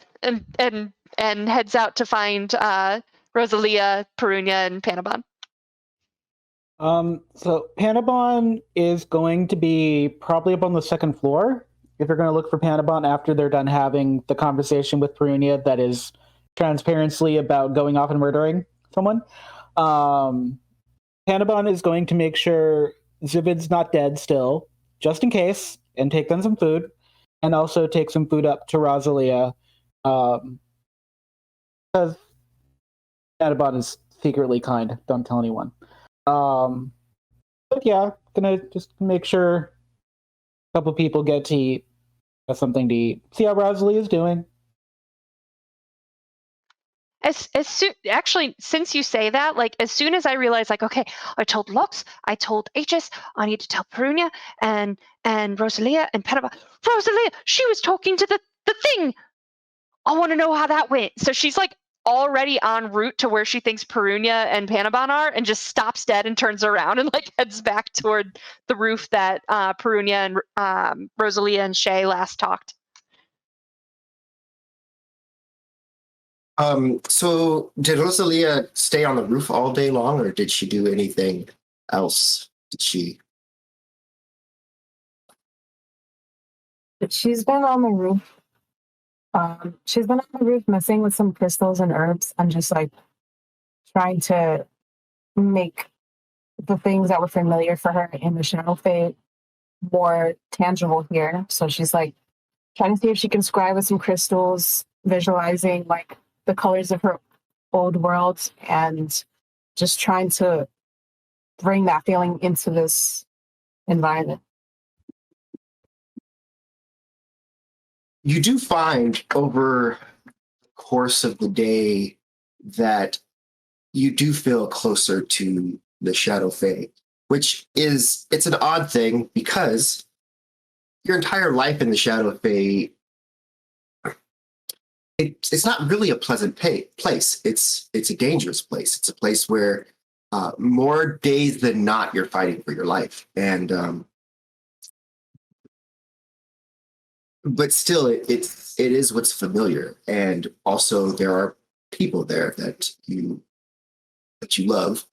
and heads out to find Rosalia, Perunia, and Panabon. So Panabon is going to be probably up on the second floor. If you're going to look for Panabon after they're done having the conversation with Perunia, that is transparently about going off and murdering someone. Panabon is going to make sure Zibid's not dead still, just in case, and take them some food, and also take some food up to Rosalia, because Panabon is secretly kind. Don't tell anyone. But yeah, gonna just make sure a couple people get to eat, have something to eat. See how Rosalie is doing. As soon, actually, since you say that, like as soon as I realize, like, okay, I told Lux, I told Aegis, I need to tell Perunia and Rosalia and Panabon. Rosalia, she was talking to the thing. I want to know how that went. So she's like already en route to where she thinks Perunia and Panabon are, and just stops dead and turns around and like heads back toward the roof that Perunia and Rosalia and Shay last talked. So did Rosalia stay on the roof all day long, or did she do anything else? Did she? She's been on the roof. She's been on the roof messing with some crystals and herbs and just like trying to make the things that were familiar for her in the Shadow Fate more tangible here. So she's like trying to see if she can scribe with some crystals, visualizing like the colors of her old world, and just trying to bring that feeling into this environment. You do find over the course of the day that you do feel closer to the Shadow Fae, which it's an odd thing because your entire life in the Shadow Fae, it's not really a pleasant place. It's a dangerous place. It's a place where more days than not you're fighting for your life, and but still, it is what's familiar, and also there are people there that you love,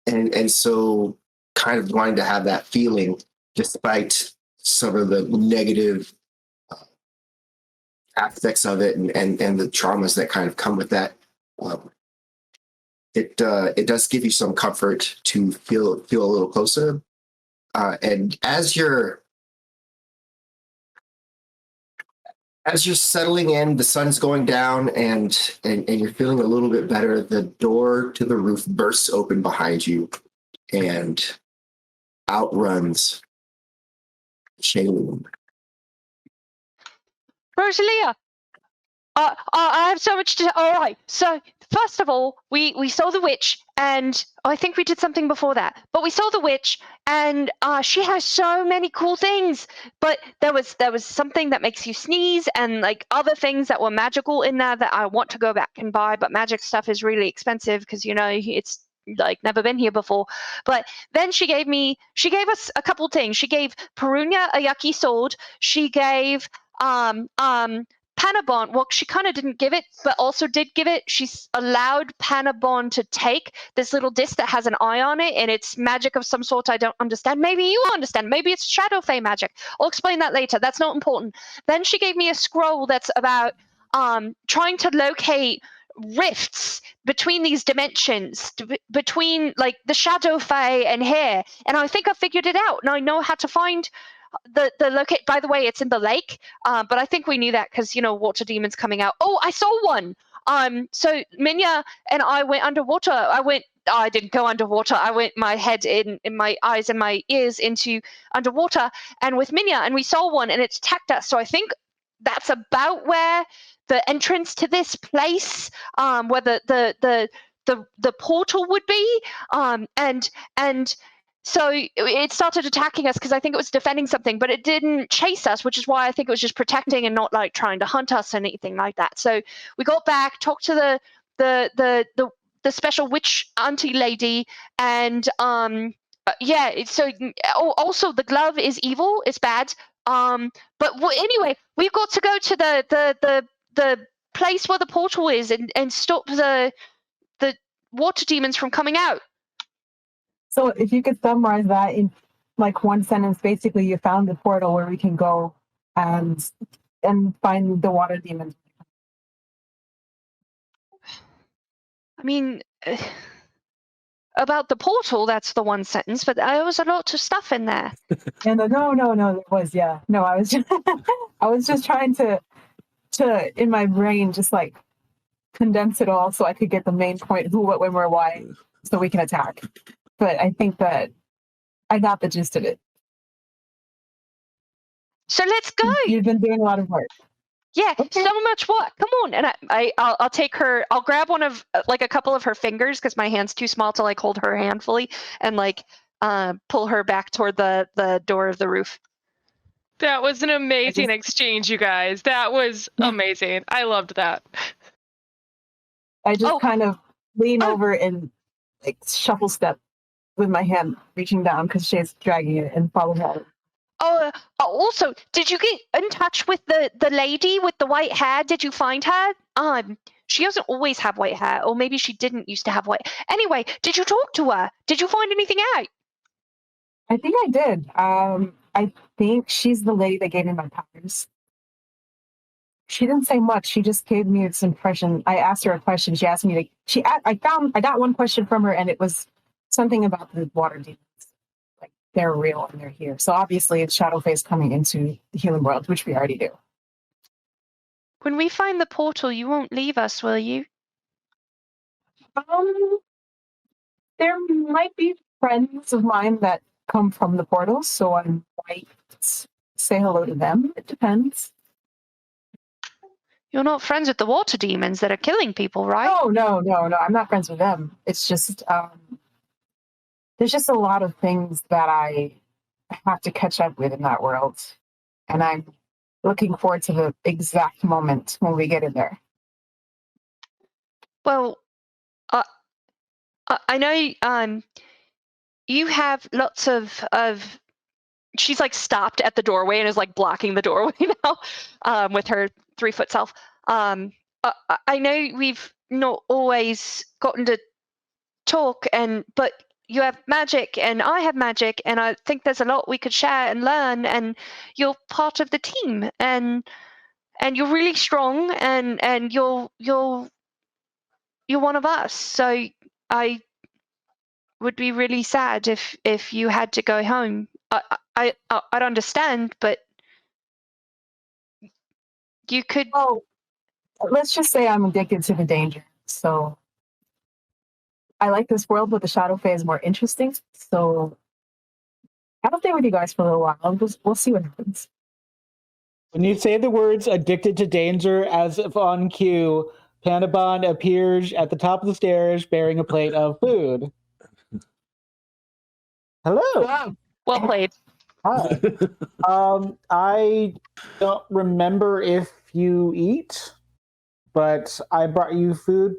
and so kind of wanting to have that feeling despite some of the negative aspects of it and the traumas that kind of come with that. It does give you some comfort to feel a little closer, and as you're settling in, the sun's going down, and you're feeling a little bit better. The door to the roof bursts open behind you, and out runs Shailene. Rosalia, I have so much to. All right. So first of all, we saw the witch, and I think we did something before that. But we saw the witch, and she has so many cool things. But there was something that makes you sneeze, and like other things that were magical in there that I want to go back and buy. But magic stuff is really expensive because it's like never been here before. But then she gave us a couple things. She gave Perunia a yucky sword. She gave Panabon, well, she kind of didn't give it, but also did give it. She's allowed Panabon to take this little disc that has an eye on it, and it's magic of some sort I don't understand. Maybe you understand. Maybe it's Shadow Fae magic. I'll explain that later. That's not important. Then she gave me a scroll that's about trying to locate rifts between these dimensions, between like the Shadow Fae and here. And I think I figured it out, and I know how to find the locate. By the way, it's in the lake, but I think we knew that because water demons coming out. Oh, I saw one. So Minya and I went underwater. I didn't go underwater. I went my head in my eyes and my ears into underwater, and with Minya, and we saw one, and it's attacked us. So I think that's about where the entrance to this place, where the portal would be, and so it started attacking us because I think it was defending something, but it didn't chase us, which is why I think it was just protecting and not like trying to hunt us or anything like that. So we got back, talked to the special witch auntie lady, and So also the glove is evil, it's bad. But anyway, we've got to go to the place where the portal is and stop the water demons from coming out. So if you could summarize that in like one sentence, basically you found the portal where we can go and find the water demons. I mean, about the portal, that's the one sentence, but there was a lot of stuff in there. And no, it was, yeah. No, I was just I was just trying to in my brain just like condense it all so I could get the main point, who, what, when, where, why, so we can attack. But I think that I got the gist of it. So let's go. You've been doing a lot of work. Yeah, Okay. so much work. Come on, and I'll take her. I'll grab one of like a couple of her fingers because my hand's too small to like hold her hand fully, and like pull her back toward the door of the roof. That was an amazing exchange, you guys. That was amazing. I loved that. I just kind of lean over and like shuffle step with my hand reaching down because she's dragging it and follow her. Also, did you get in touch with the lady with the white hair? Did you find her? She doesn't always have white hair, or maybe she didn't used to have white. Anyway, did you talk to her? Did you find anything out? I think I did. I think she's the lady that gave me my powers. She didn't say much. She just gave me this impression. I asked her a question. She asked me to. I got one question from her, and it was something about the water demons. Like they're real and they're here. So obviously, it's Shadowface coming into the human world, which we already do. When we find the portal, you won't leave us, will you? There might be friends of mine that come from the portal, so I might say hello to them. It depends. You're not friends with the water demons that are killing people, right? No. I'm not friends with them. It's just there's just a lot of things that I have to catch up with in that world, and I'm looking forward to the exact moment when we get in there. Well, I know you have lots of. She's like stopped at the doorway and is like blocking the doorway now with her 3-foot self. I know we've not always gotten to talk, but you have magic and I have magic, and I think there's a lot we could share and learn, and you're part of the team, and you're really strong, and you're one of us. So I would be really sad if you had to go home. I'd understand, but you could. Oh, let's just say I'm addicted to the danger. So I like this world, but the shadow phase is more interesting. So I'll stay with you guys for a little while. We'll see what happens. When you say the words "addicted to danger," as if on cue, Panabon appears at the top of the stairs bearing a plate of food. Hello. Well played. Hi. I don't remember if you eat, but I brought you food,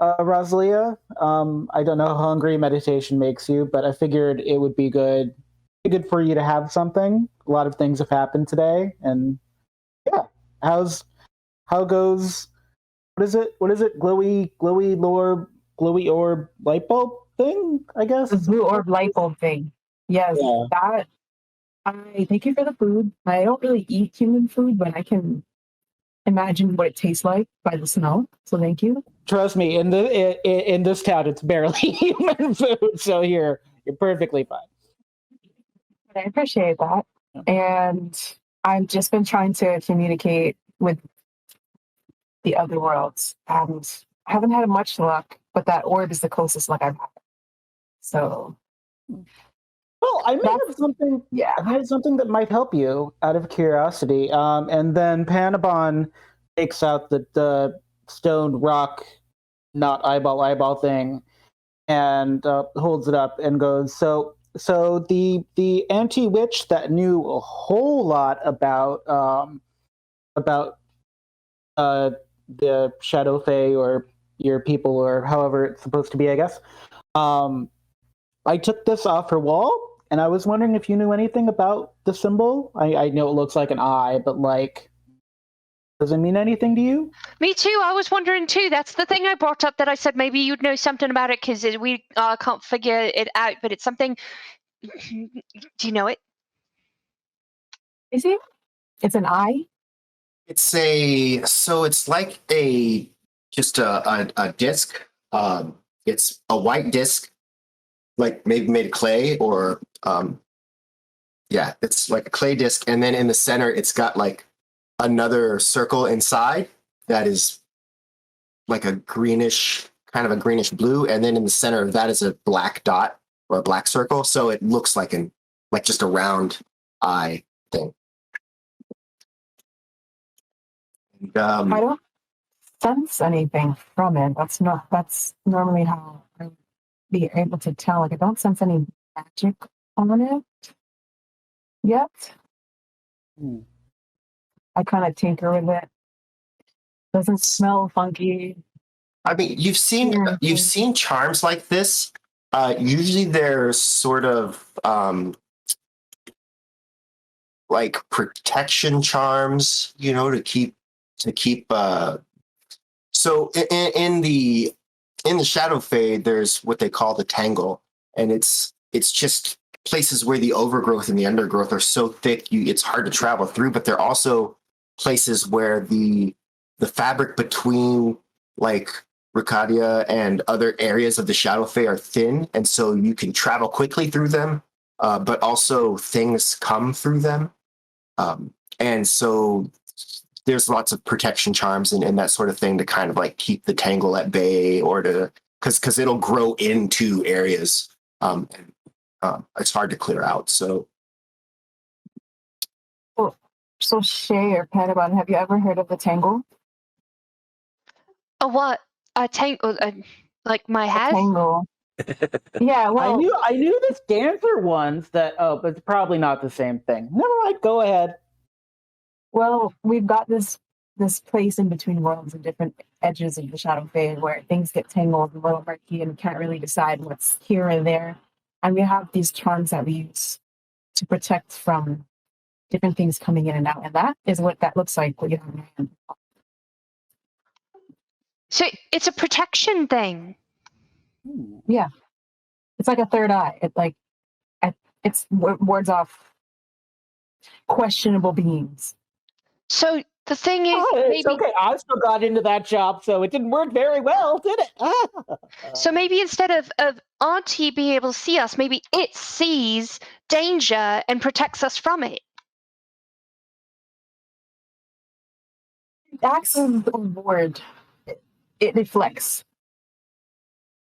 Rosalia. I don't know how hungry meditation makes you, but I figured it would be good for you to have something. A lot of things have happened today, and yeah. How goes? What is it? Glowy orb light bulb thing, I guess. The blue orb light bulb thing. Yes, Yeah. that. I thank you for the food. I don't really eat human food, but I can imagine what it tastes like by the smell. So thank you. Trust me, in this town, it's barely human food. So you're perfectly fine. I appreciate that. And I've just been trying to communicate with the other worlds, and I haven't had much luck. But that orb is the closest luck I've had. So, Well, I might have something. yeah. I might have something that might help you out of curiosity. And then Panabon takes out the stone rock, not eyeball thing, and holds it up and goes, So the anti-witch that knew a whole lot about the Shadow Fae, or your people, or however it's supposed to be, I guess. I took this off her wall, and I was wondering if you knew anything about the symbol. I know it looks like an eye, but like, does it mean anything to you? Me too. I was wondering too. That's the thing I brought up, that I said maybe you'd know something about it, because we can't figure it out. But it's something. Do you know it? Is it? It's an eye. It's like just a disc. It's a white disc, like maybe made of clay, or it's like a clay disc, and then in the center it's got like another circle inside that is like a greenish blue, and then in the center of that is a black dot or a black circle, so it looks like just a round eye thing. I don't sense anything from it. That's normally how I would be able to tell. Like, I don't sense any magic on it yet. I kind of tinker with it. Doesn't smell funky. I mean, you've seen charms like this. Usually they're sort of like protection charms, to keep. So in the Shadow Fade, there's what they call the Tangle, and it's just places where the overgrowth and the undergrowth are so thick it's hard to travel through. But they're also places where the fabric between like Ricadia and other areas of the Shadow Fae are thin, and so you can travel quickly through them, but also things come through them, and so there's lots of protection charms and that sort of thing to kind of like keep the Tangle at bay, or because it'll grow into areas, and it's hard to clear out. So Shay or Panabon, have you ever heard of the Tangle? A what? A tangle? Like my head? Tangle. Yeah, well, I knew this dancer ones but it's probably not the same thing. Never mind, go ahead. Well, we've got this place in between worlds and different edges of the Shadow Fae where things get tangled and a little murky and can't really decide what's here and there. And we have these charms that we use to protect from different things coming in and out. And that is what that looks like, what you have in your hand. So it's a protection thing. Yeah. It's like a third eye. It's wards off questionable beings. So the thing is, It's okay. I still got into that job, so it didn't work very well, did it? So maybe instead of Auntie being able to see us, maybe it sees danger and protects us from it. It acts as a ward. It deflects.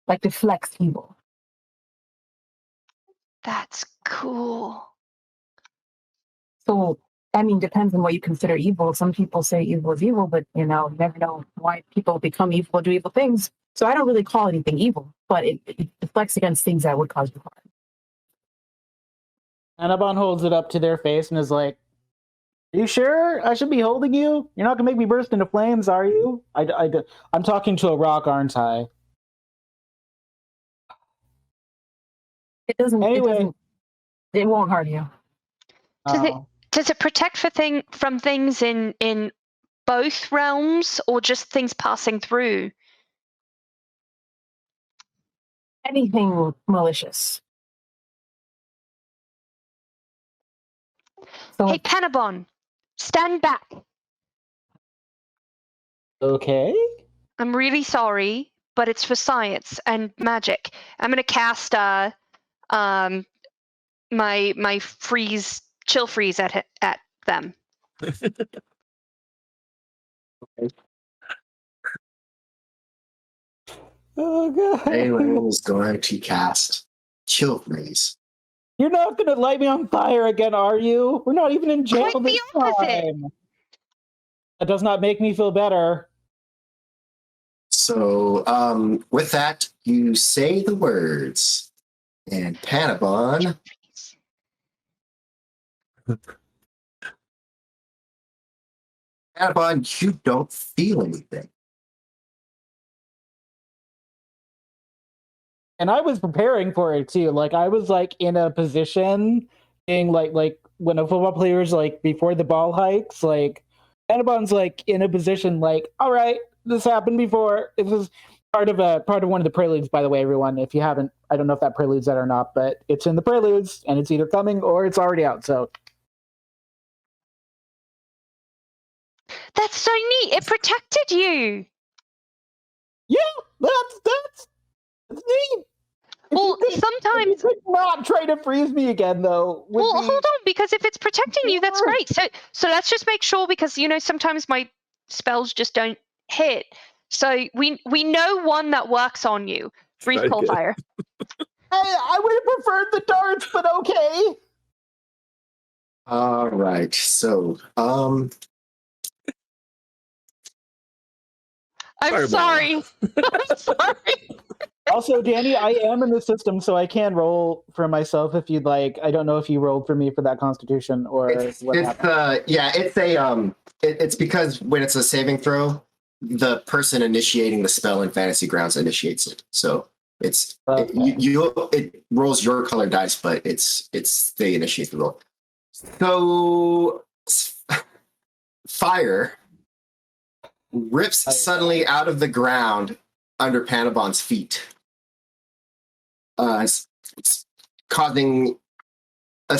Like deflects evil. That's cool. So, I mean, depends on what you consider evil. Some people say evil is evil, but you never know why people become evil or do evil things. So I don't really call anything evil, but it deflects against things that would cause you harm. Anabon holds it up to their face and is like, "Are you sure I should be holding you? You're not gonna make me burst into flames, are you?" I'm talking to a rock, aren't I? It doesn't. Anyway. It won't harm you. Does it protect from things in both realms, or just things passing through? Anything malicious. So Hey, Panabon, stand back. Okay. I'm really sorry, but it's for science and magic. I'm gonna cast my chill freeze at them. Oh god. Aylin is going to cast Chill Freeze. You're not gonna light me on fire again, are you? We're not even in jail Quite this the opposite. time. That does not make me feel better. So, with that, you say the words, and Panabon. Panabon, you don't feel anything. And I was preparing for it too. Like I was like in a position being like when a football player's like before the ball hikes, like Annabon's like in a position like, all right, this happened before. This is part of one of the preludes, by the way, everyone. If you haven't, I don't know if that prelude's that or not, but it's in the preludes and it's either coming or it's already out. So That's so neat. It protected you. yeah, that's neat. Well, sometimes. You could not try to freeze me again, though. Well, hold on, because if it's protecting you, that's Yeah. great. So let's just make sure, because sometimes my spells just don't hit. So we know one that works on you. Brief Very coal good. fire. I would have preferred the darts, but okay. All right. So, I'm Fireball. sorry. I'm sorry. Also, Danny, I am in the system, so I can roll for myself if you'd like. I don't know if you rolled for me for that Constitution or it's what happened. it's because when it's a saving throw, the person initiating the spell in Fantasy Grounds initiates it. So it rolls your color dice, but they initiate the roll. So fire rips suddenly out of the ground under Panabon's feet. It's causing a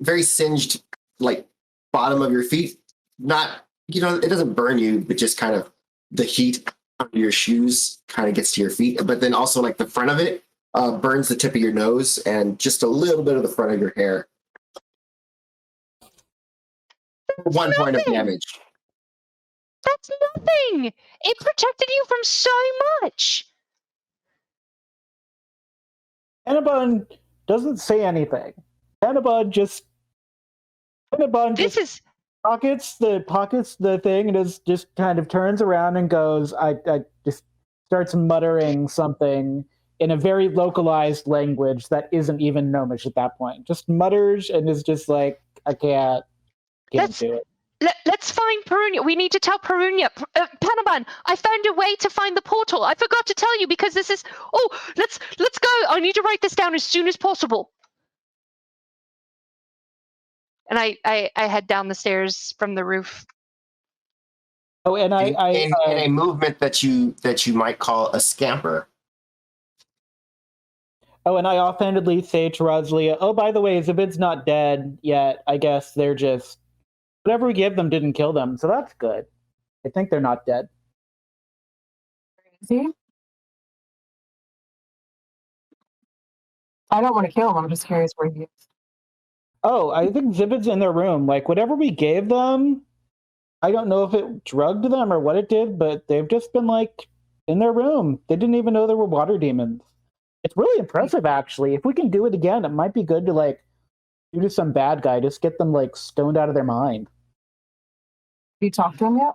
very singed, like bottom of your feet. Not, it doesn't burn you, but just kind of the heat under your shoes kind of gets to your feet. But then also like the front of it burns the tip of your nose and just a little bit of the front of your hair. 1 point of damage. That's nothing. It protected you from so much. Annabon doesn't say anything. Annabon just pockets the thing and just kind of turns around and goes, I just starts muttering something in a very localized language that isn't even Gnomish at that point. Just mutters and is just like, I can't do it. Let's find Perunia. We need to tell Perunia. Panabon, I found a way to find the portal. I forgot to tell you because this is. Oh, let's go. I need to write this down as soon as possible. And I head down the stairs from the roof. Oh, and in a movement that you might call a scamper. Oh, and I offhandedly say to Rosalia, oh, by the way, Zabid's not dead yet. I guess they're just... Whatever we give them didn't kill them, so that's good. I think they're not dead. See? I don't want to kill him. I'm just curious where he is. Oh, I think Zibid's in their room. Like, whatever we gave them, I don't know if it drugged them or what it did, but they've just been, like, in their room. They didn't even know there were water demons. It's really impressive, actually. If we can do it again, it might be good to, like, do to some bad guy. Just get them, like, stoned out of their mind. Have you talked to him yet?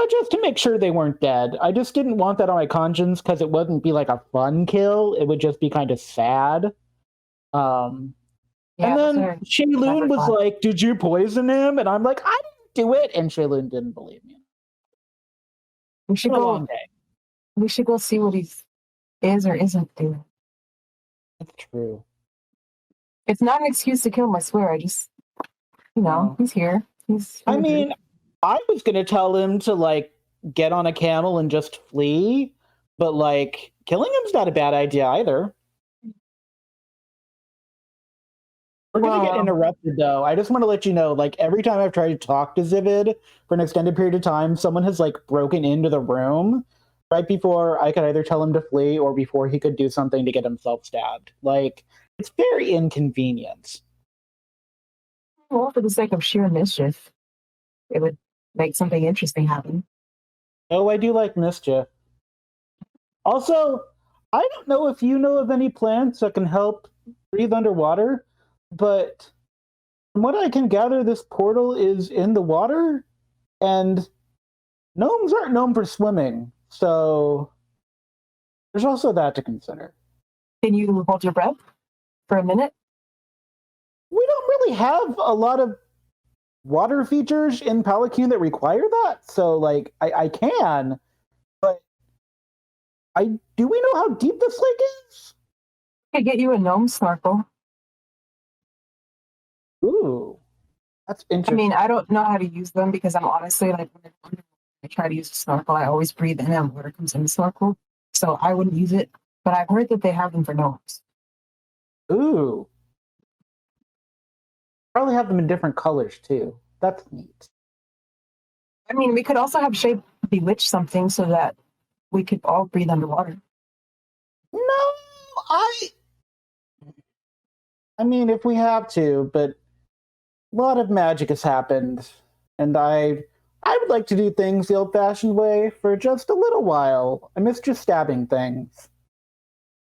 Just to make sure they weren't dead. I just didn't want that on my conscience because it wouldn't be like a fun kill. It would just be kind of sad. And then Shaylun was like, did you poison him? And I'm like, I didn't do it. And Shaylun didn't believe me. We should go see what he is or isn't doing. That's true. It's not an excuse to kill him, I swear. I just, he's here. I mean, I was going to tell him to, like, get on a camel and just flee, but, like, killing him's not a bad idea either. We're going to get interrupted, though. I just want to let you know, like, every time I've tried to talk to Zibid for an extended period of time, someone has, like, broken into the room right before I could either tell him to flee or before he could do something to get himself stabbed. Like, it's very inconvenient. Well, for the sake of sheer mischief, it would make something interesting happen. Oh, I do like mischief. Also, I don't know if you know of any plants that can help breathe underwater, but from what I can gather, this portal is in the water, and gnomes aren't known for swimming, so there's also that to consider. Can you hold your breath for a minute? We don't really have a lot of water features in Pelican that require that, so like I can, but do we know how deep this lake is? I could get you a gnome snorkel. Ooh, that's I interesting. mean, I don't know how to use them because I'm honestly like, when I try to use a snorkel, I always breathe in and water comes in the snorkel. So I wouldn't use it, but I've heard that they have them for gnomes. Ooh. Probably have them in different colors too. That's neat. I mean, we could also have Shay bewitch something so that we could all breathe underwater. No, I mean, if we have to, but a lot of magic has happened, and I would like to do things the old-fashioned way for just a little while. I miss just stabbing things.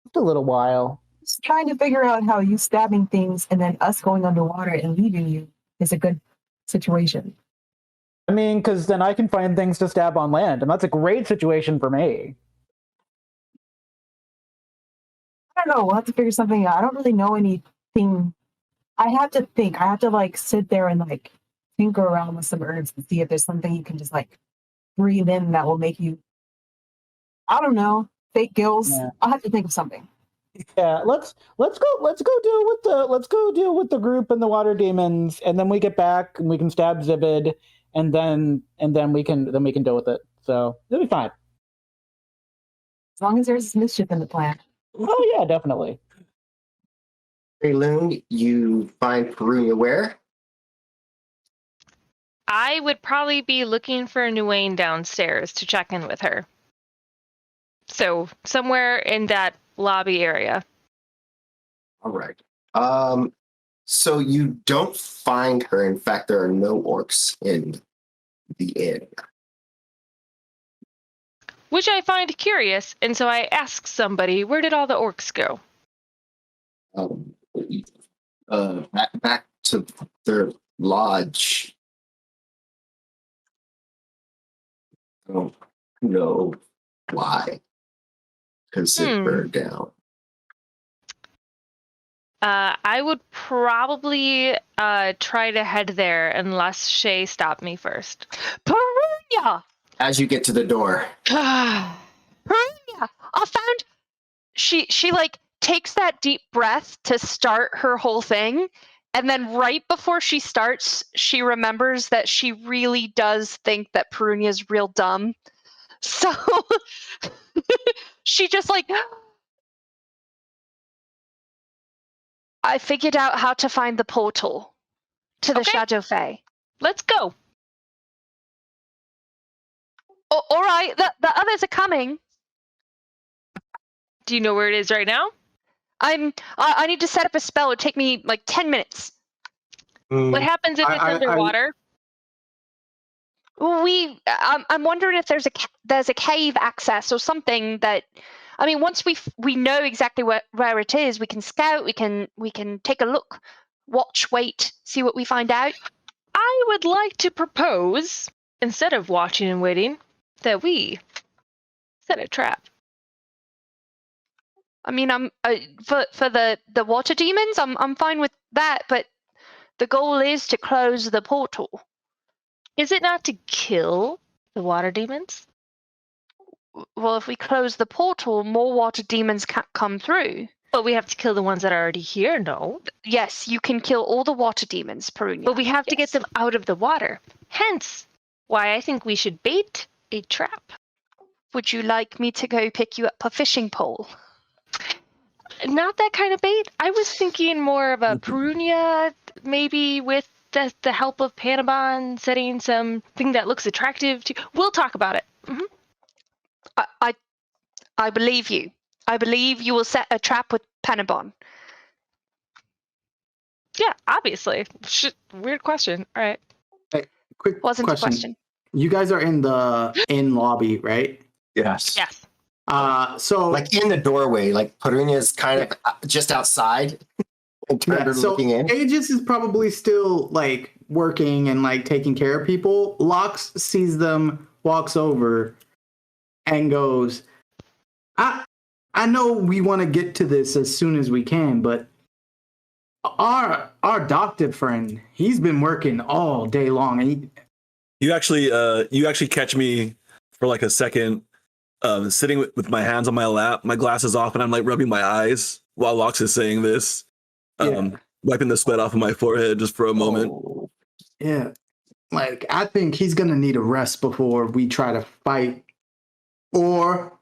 Just a little while. Just trying to figure out how you stabbing things and then us going underwater and leaving you is a good situation. I mean, because then I can find things to stab on land, and that's a great situation for me. I don't know. We'll have to figure something out. I don't really know anything. I have to think. I have to like sit there and like tinker around with some herbs and see if there's something you can just like breathe in that will make you, I don't know, fake gills. Yeah. I'll have to think of something. Yeah, let's go deal with the group and the water demons, and then we get back and we can stab Zibid, and then we can deal with it. So it'll be fine. As long as there's mischief in the plan. Oh yeah, definitely. Hey, Loon, you find Perunia where? I would probably be looking for Nguyen downstairs to check in with her. So somewhere in that lobby area. All right. So you don't find her. In fact, there are no orcs in the inn. Which I find curious, and so I ask somebody, where did all the orcs go? Back to their lodge. I don't know why. Because it burned down. I would probably try to head there unless Shay stopped me first. Perunia! As you get to the door. Perunia! I found she like takes that deep breath to start her whole thing, and then right before she starts, she remembers that she really does think that Perunia's real dumb. So she just like, I figured out how to find the portal to the Okay. Shadow Fae. Let's go. Oh, all right, the others are coming. Do you know where it is right now? I need to set up a spell. It'd take me like 10 minutes. What happens if it's underwater? I'm wondering if there's a cave access or something that, I mean, once we know exactly where it is, we can scout, we can take a look, watch, wait, see what we find out. I would like to propose, instead of watching and waiting, that we set a trap. I mean, I'm for the water demons, I'm fine with that, but the goal is to close the portal. Is it not to kill the water demons? Well, if we close the portal, more water demons can't come through. But we have to kill the ones that are already here, no? Yes, you can kill all the water demons, Perunia. But we have to get them out of the water. Hence, why I think we should bait a trap. Would you like me to go pick you up a fishing pole? Not that kind of bait. I was thinking more of a Perunia, maybe with the help of Panabon, setting something that looks attractive to. We'll talk about it. Mm-hmm. I believe you. I believe you will set a trap with Panabon. Yeah, obviously. Weird question. All right. Hey, quick Wasn't a question. You guys are in the inn lobby, right? Yes. Yes. So Like in the doorway, like Perunia's kind of just outside and turned her so looking in. Aegis is probably still like working and like taking care of people. Lox sees them, walks over, and goes, I know we want to get to this as soon as we can, but our doctor friend, he's been working all day long, and You actually catch me for like a second, sitting with my hands on my lap, my glasses off, and I'm like rubbing my eyes while Lox is saying this, wiping the sweat off of my forehead just for a moment. Oh, yeah, like I think he's gonna need a rest before we try to fight or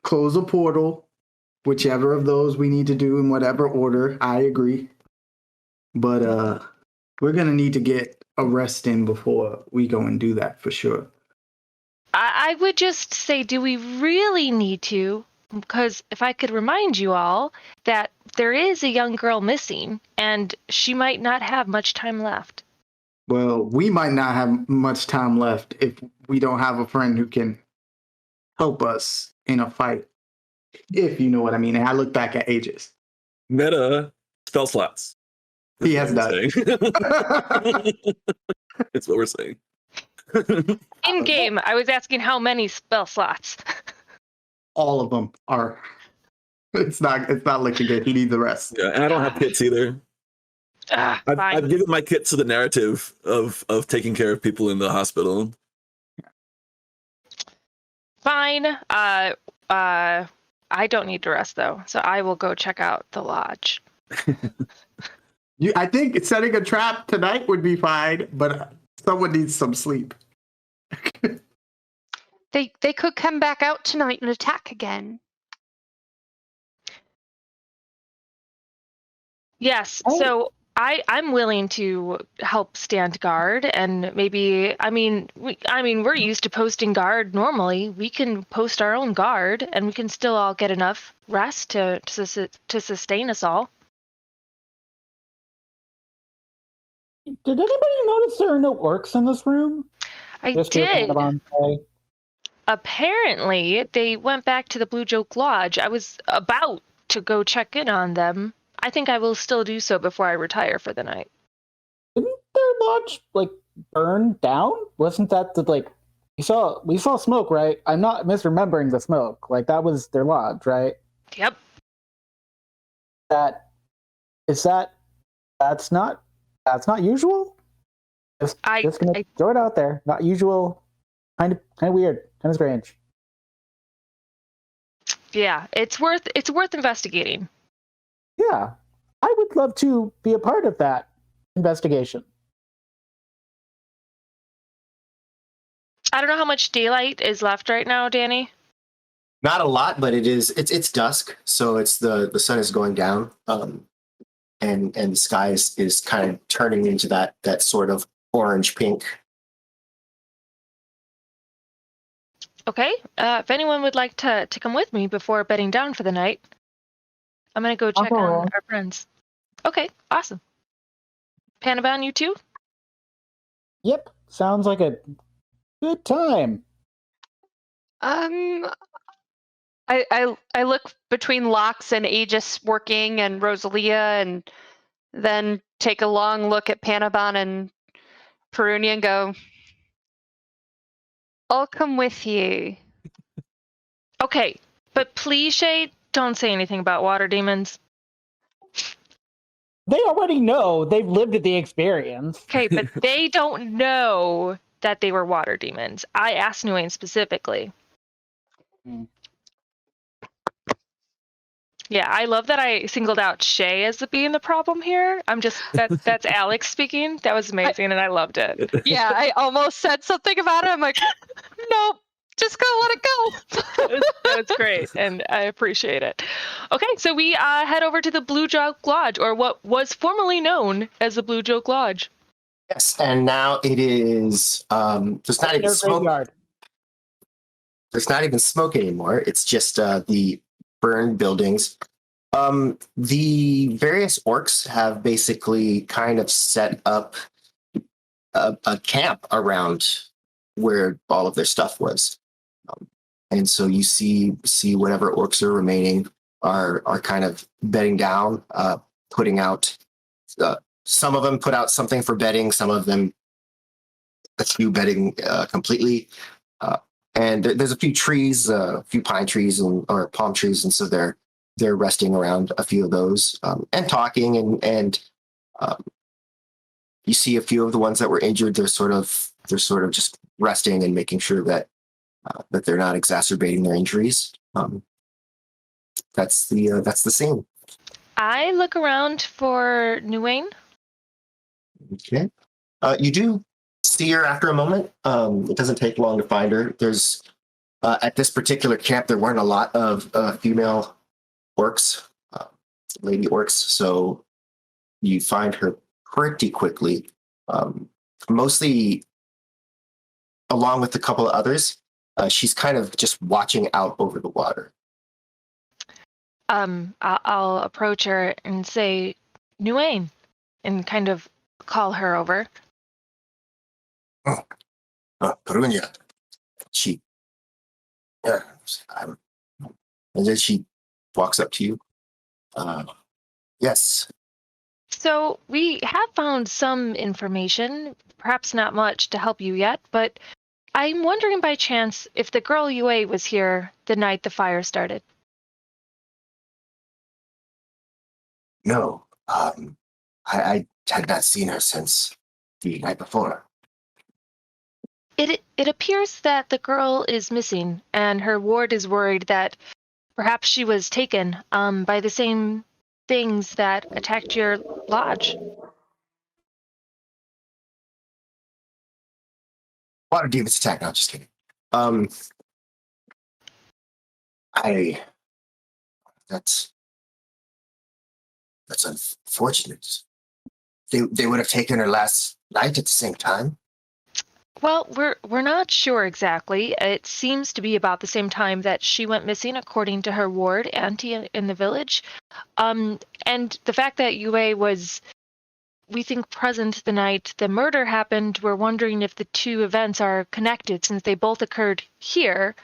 close a portal, whichever of those we need to do in whatever order. I agree, but we're gonna need to get a rest in before we go and do that for sure. I would just say, do we really need to? Because if I could remind you all that there is a young girl missing, and she might not have much time left. Well, we might not have much time left if we don't have a friend who can help us in a fight, if you know what I mean. And I look back at Aegis. Meta spell slots. He has done. That's what we're saying. In game, I was asking how many spell slots. All of them are. It's not looking good. He needs the rest. Yeah, and I don't have kits either. Fine. I've given my kit to the narrative of taking care of people in the hospital. Fine. I don't need to rest though, so I will go check out the lodge. I think setting a trap tonight would be fine, but someone needs some sleep. They could come back out tonight and attack again. Yes. Oh. So I'm willing to help stand guard, and maybe we're used to posting guard normally. We can post our own guard, and we can still all get enough rest to sustain us all. Did anybody notice there are no orcs in this room? I Just to kind did. of on say. Apparently, they went back to the Blue Jog Lodge. I was about to go check in on them. I think I will still do so before I retire for the night. Didn't their lodge like burn down? Wasn't that the like we saw smoke, right? I'm not misremembering the smoke. Like that was their lodge, right? Yep. That's not usual. Just gonna throw it out there. Not usual. Kind of weird. Kind of strange. Yeah, it's worth investigating. Yeah, I would love to be a part of that investigation. I don't know how much daylight is left right now, Danny. Not a lot, but it's dusk, so it's the sun is going down, and the sky is kind of turning into that sort of orange pink. Okay. If anyone would like to come with me before bedding down for the night, I'm gonna go check go on with. our friends. Okay, awesome. Panaban, you too? Yep, sounds like a good time. I look between Lox and Aegis working and Rosalia, and then take a long look at Panaban and Perunia and go, I'll come with you. Okay, but please, Shay, don't say anything about water demons. They already know. They've lived the experience. Okay, but they don't know that they were water demons. I asked Nguyen specifically. Mm. Yeah, I love that I singled out Shay as being the problem here. That's Alex speaking. That was amazing, and I loved it. Yeah, I almost said something about it. I'm like, nope, just gonna let it go. That was great, and I appreciate it. Okay, so we head over to the Blue Jog Lodge, or what was formerly known as the Blue Jog Lodge. Yes, and now it is. There's not even Their smoke. graveyard. There's not even smoke anymore. It's just the burned buildings. The various orcs have basically kind of set up a camp around where all of their stuff was. and so you see whatever orcs are remaining are kind of bedding down, putting out. Some of them put out something for bedding. Some of them a few bedding completely. And there's a few trees, a few pine trees or palm trees, and so they're resting around a few of those and talking and you see a few of the ones that were injured. They're sort of just resting and making sure that they're not exacerbating their injuries. That's the scene. I look around for Nguyen. Okay. You do see her after a moment. It doesn't take long to find her. There's at this particular camp, there weren't a lot of female orcs, lady orcs, so you find her pretty quickly. Mostly along with a couple of others, she's kind of just watching out over the water. I'll approach her and say, Nguyen, and kind of call her over. Perunia. She, and then she walks up to you. Yes. So we have found some information, perhaps not much to help you yet, but I'm wondering by chance if the girl Yue was here the night the fire started. No. I had not seen her since the night before. It appears that the girl is missing, and her ward is worried that perhaps she was taken by the same things that attacked your lodge. Water demons attack. No, just kidding. That's unfortunate. They would have taken her last night at the same time. Well, we're not sure exactly. It seems to be about the same time that she went missing, according to her ward, Auntie, in the village. And the fact that Yue was, we think, present the night the murder happened, we're wondering if the two events are connected, since they both occurred here,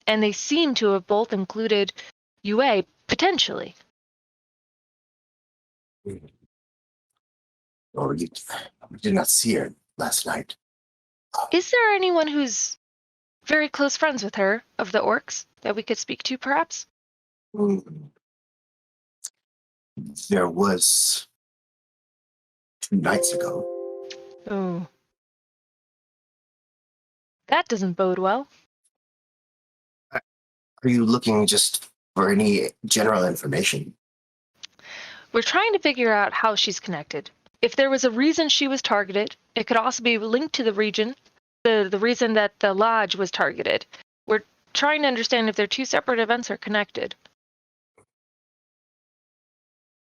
and they seem to have both included Yue, potentially. Or you did not see her last night. Is there anyone who's very close friends with her, of the orcs, that we could speak to, perhaps? There was 2 nights ago. Oh. That doesn't bode well. Are you looking just for any general information? We're trying to figure out how she's connected. If there was a reason she was targeted, it could also be linked to the region, the reason that the lodge was targeted. We're trying to understand if their two separate events are connected.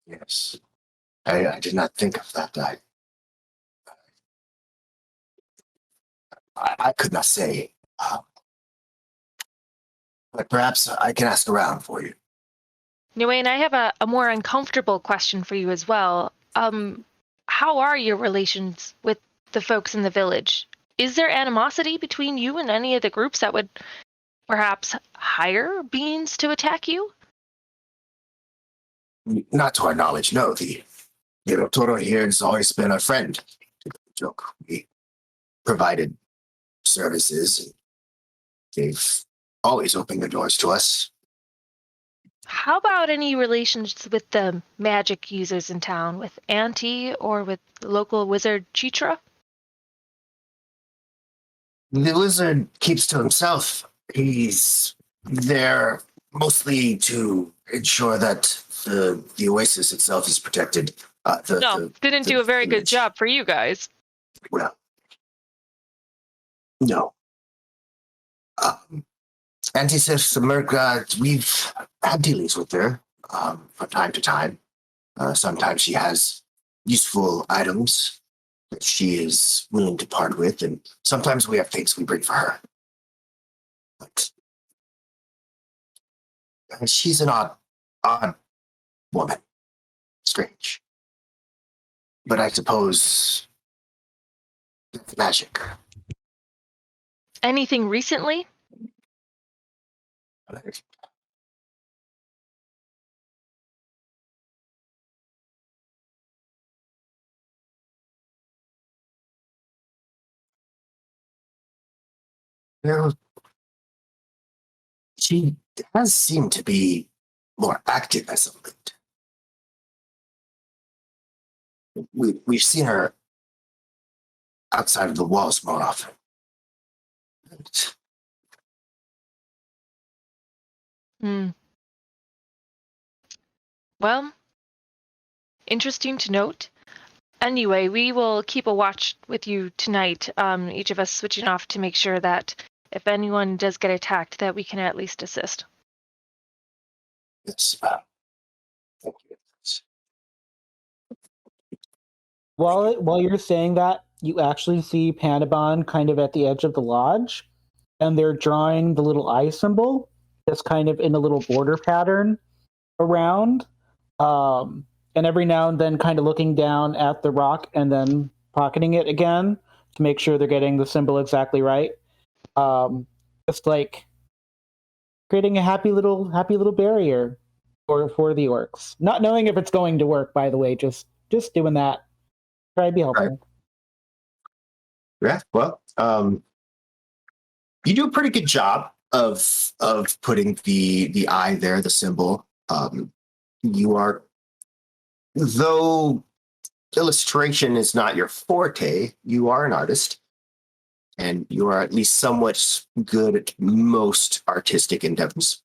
Yes. I did not think of that. I could not say. But perhaps I can ask around for you. Anyway, and I have a more uncomfortable question for you as well. How are your relations with the folks in the village? Is there animosity between you and any of the groups that would perhaps hire beings to attack you? Not to our knowledge, no. The Toro here has always been a friend. Joke. We provided services. They've always opened the doors to us. How about any relations with the magic users in town, with Auntie or with the local wizard Chitra? The wizard keeps to himself. He's there mostly to ensure that the oasis itself is protected. Didn't do a very good job for you guys. Well, no. Auntie says the Merc, we've had dealings with her from time to time. Sometimes she has useful items that she is willing to part with, and sometimes we have things we bring for her. But she's an odd woman. Strange. But I suppose it's magic. Anything recently? Well, she does seem to be more active as of late. We've seen her outside of the walls more often. Hmm. Well, interesting to note. Anyway, we will keep a watch with you tonight, each of us switching off to make sure that if anyone does get attacked, that we can at least assist. Yes. Thank you. While you're saying that, you actually see Panabon kind of at the edge of the lodge, and they're drawing the little eye symbol that's kind of in a little border pattern around. And every now and then kind of looking down at the rock and then pocketing it again to make sure they're getting the symbol exactly right. Just like creating a happy little barrier for the orcs. Not knowing if it's going to work, by the way, just doing that. Try to be helpful. Right. Yeah, well, you do a pretty good job of putting the eye there, the symbol. You are, though illustration is not your forte, you are an artist, and you are at least somewhat good at most artistic endeavors.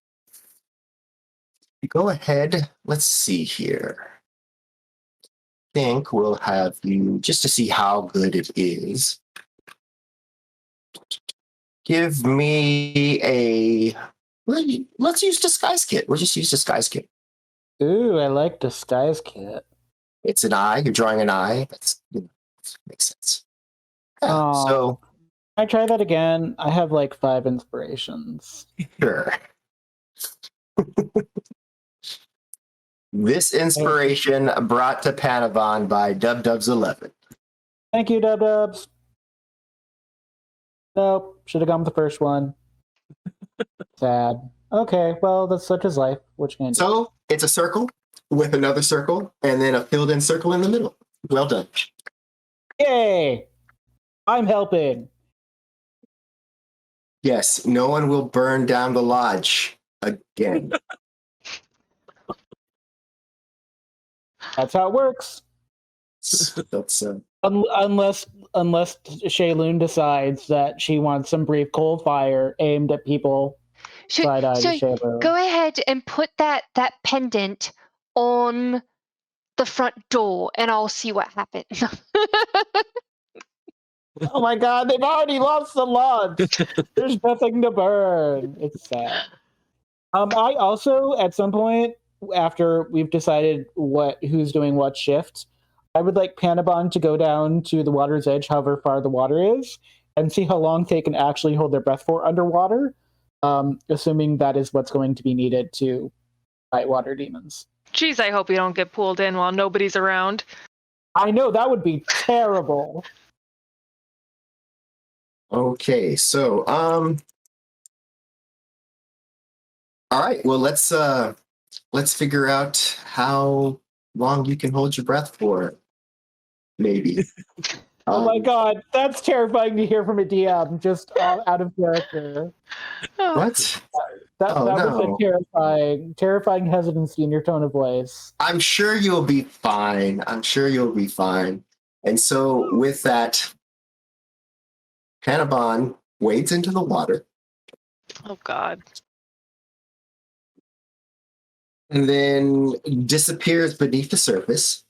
Go ahead. Let's see here. I think we'll have you, just to see how good it is, give me a, let's use Disguise Kit. We'll just use Disguise Kit. Ooh, I like Disguise Kit. It's an eye. You're drawing an eye. That's, makes sense. Yeah, so I try that again. I have like 5 inspirations. sure. This inspiration brought to Panavon by Dubs11. Thank you, Dubs. Nope, should have gone with the first one. Sad. Okay, well, that's such as life. What you gonna do? So it's a circle with another circle and then a filled-in circle in the middle. Well done. Yay! I'm helping. Yes, no one will burn down the lodge again. That's how it works. That's Unless Shayloon decides that she wants some brief cold fire aimed at people. So Shayloon. go ahead and put that pendant on the front door, and I'll see what happens. Oh my god, they've already lost the lodge. There's nothing to burn. It's sad. I also, at some point, after we've decided who's doing what shift, I would like Panabon to go down to the water's edge, however far the water is, and see how long they can actually hold their breath for underwater, assuming that is what's going to be needed to fight water demons. Jeez, I hope you don't get pulled in while nobody's around. I know, that would be terrible. okay. So, all right. Well, let's figure out how long you can hold your breath for. Maybe. Oh my god, that's terrifying to hear from a DM, just out of character. What? That was a terrifying hesitancy in your tone of voice. I'm sure you'll be fine. And so with that, Panabon wades into the water. Oh God. And then disappears beneath the surface.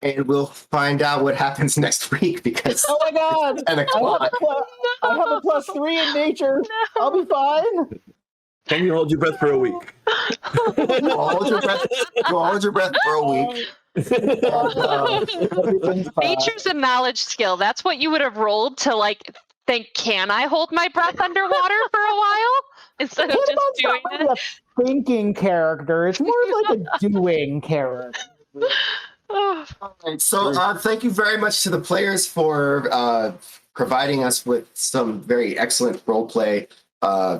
And we'll find out what happens next week because oh my god! it's 10 o'clock. I have a +3 in nature. No. I'll be fine. Can you hold your breath for a week? Hold your breath for a week. Nature's a knowledge skill. That's what you would have rolled to think, can I hold my breath underwater for a while? Instead of just doing it. A thinking character. It's more like a doing character. All right, so thank you very much to the players for providing us with some very excellent role play.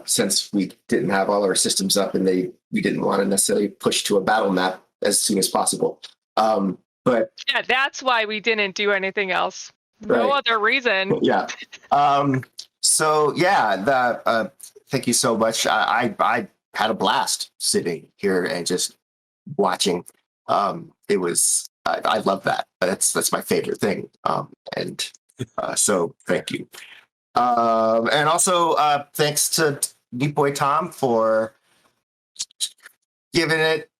since we didn't have all our systems up and we didn't want to necessarily push to a battle map as soon as possible. But Yeah, that's why we didn't do anything else. No Right. other reason. yeah. So yeah, thank you so much. I had a blast sitting here and just watching. It was I love that. That's my favorite thing. And so thank you. And also thanks to Deep Boy Tom for giving it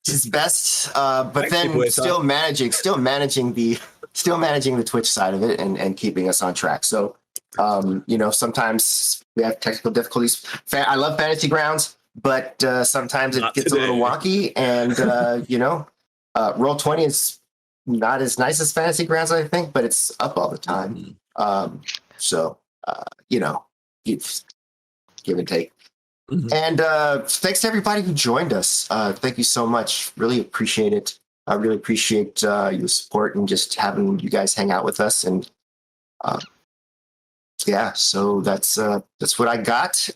his best, but Thanks, Deep then Boy still managing the Twitch side of it and keeping us on track. So sometimes we have technical difficulties. I love Fantasy Grounds, but sometimes it Not gets a little today. wonky, and Roll20 is not as nice as Fantasy Grounds, I think, but it's up all the time. So it's give and take. Mhm. And thanks to everybody who joined us. Thank you so much. Really appreciate it. I really appreciate your support and just having you guys hang out with us. And so that's what I got.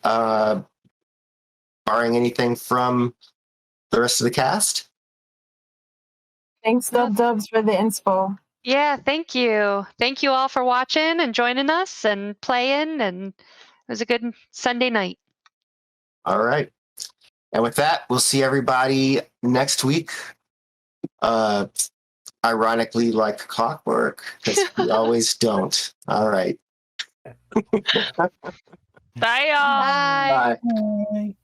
Barring anything from the rest of the cast. Thanks, Dubs, for the inspo. Yeah, thank you. Thank you all for watching and joining us and playing. And it was a good Sunday night. All right. And with that, we'll see everybody next week. Ironically, like Clockwork, because we always don't. All right. Bye, y'all. Bye. Bye. Bye.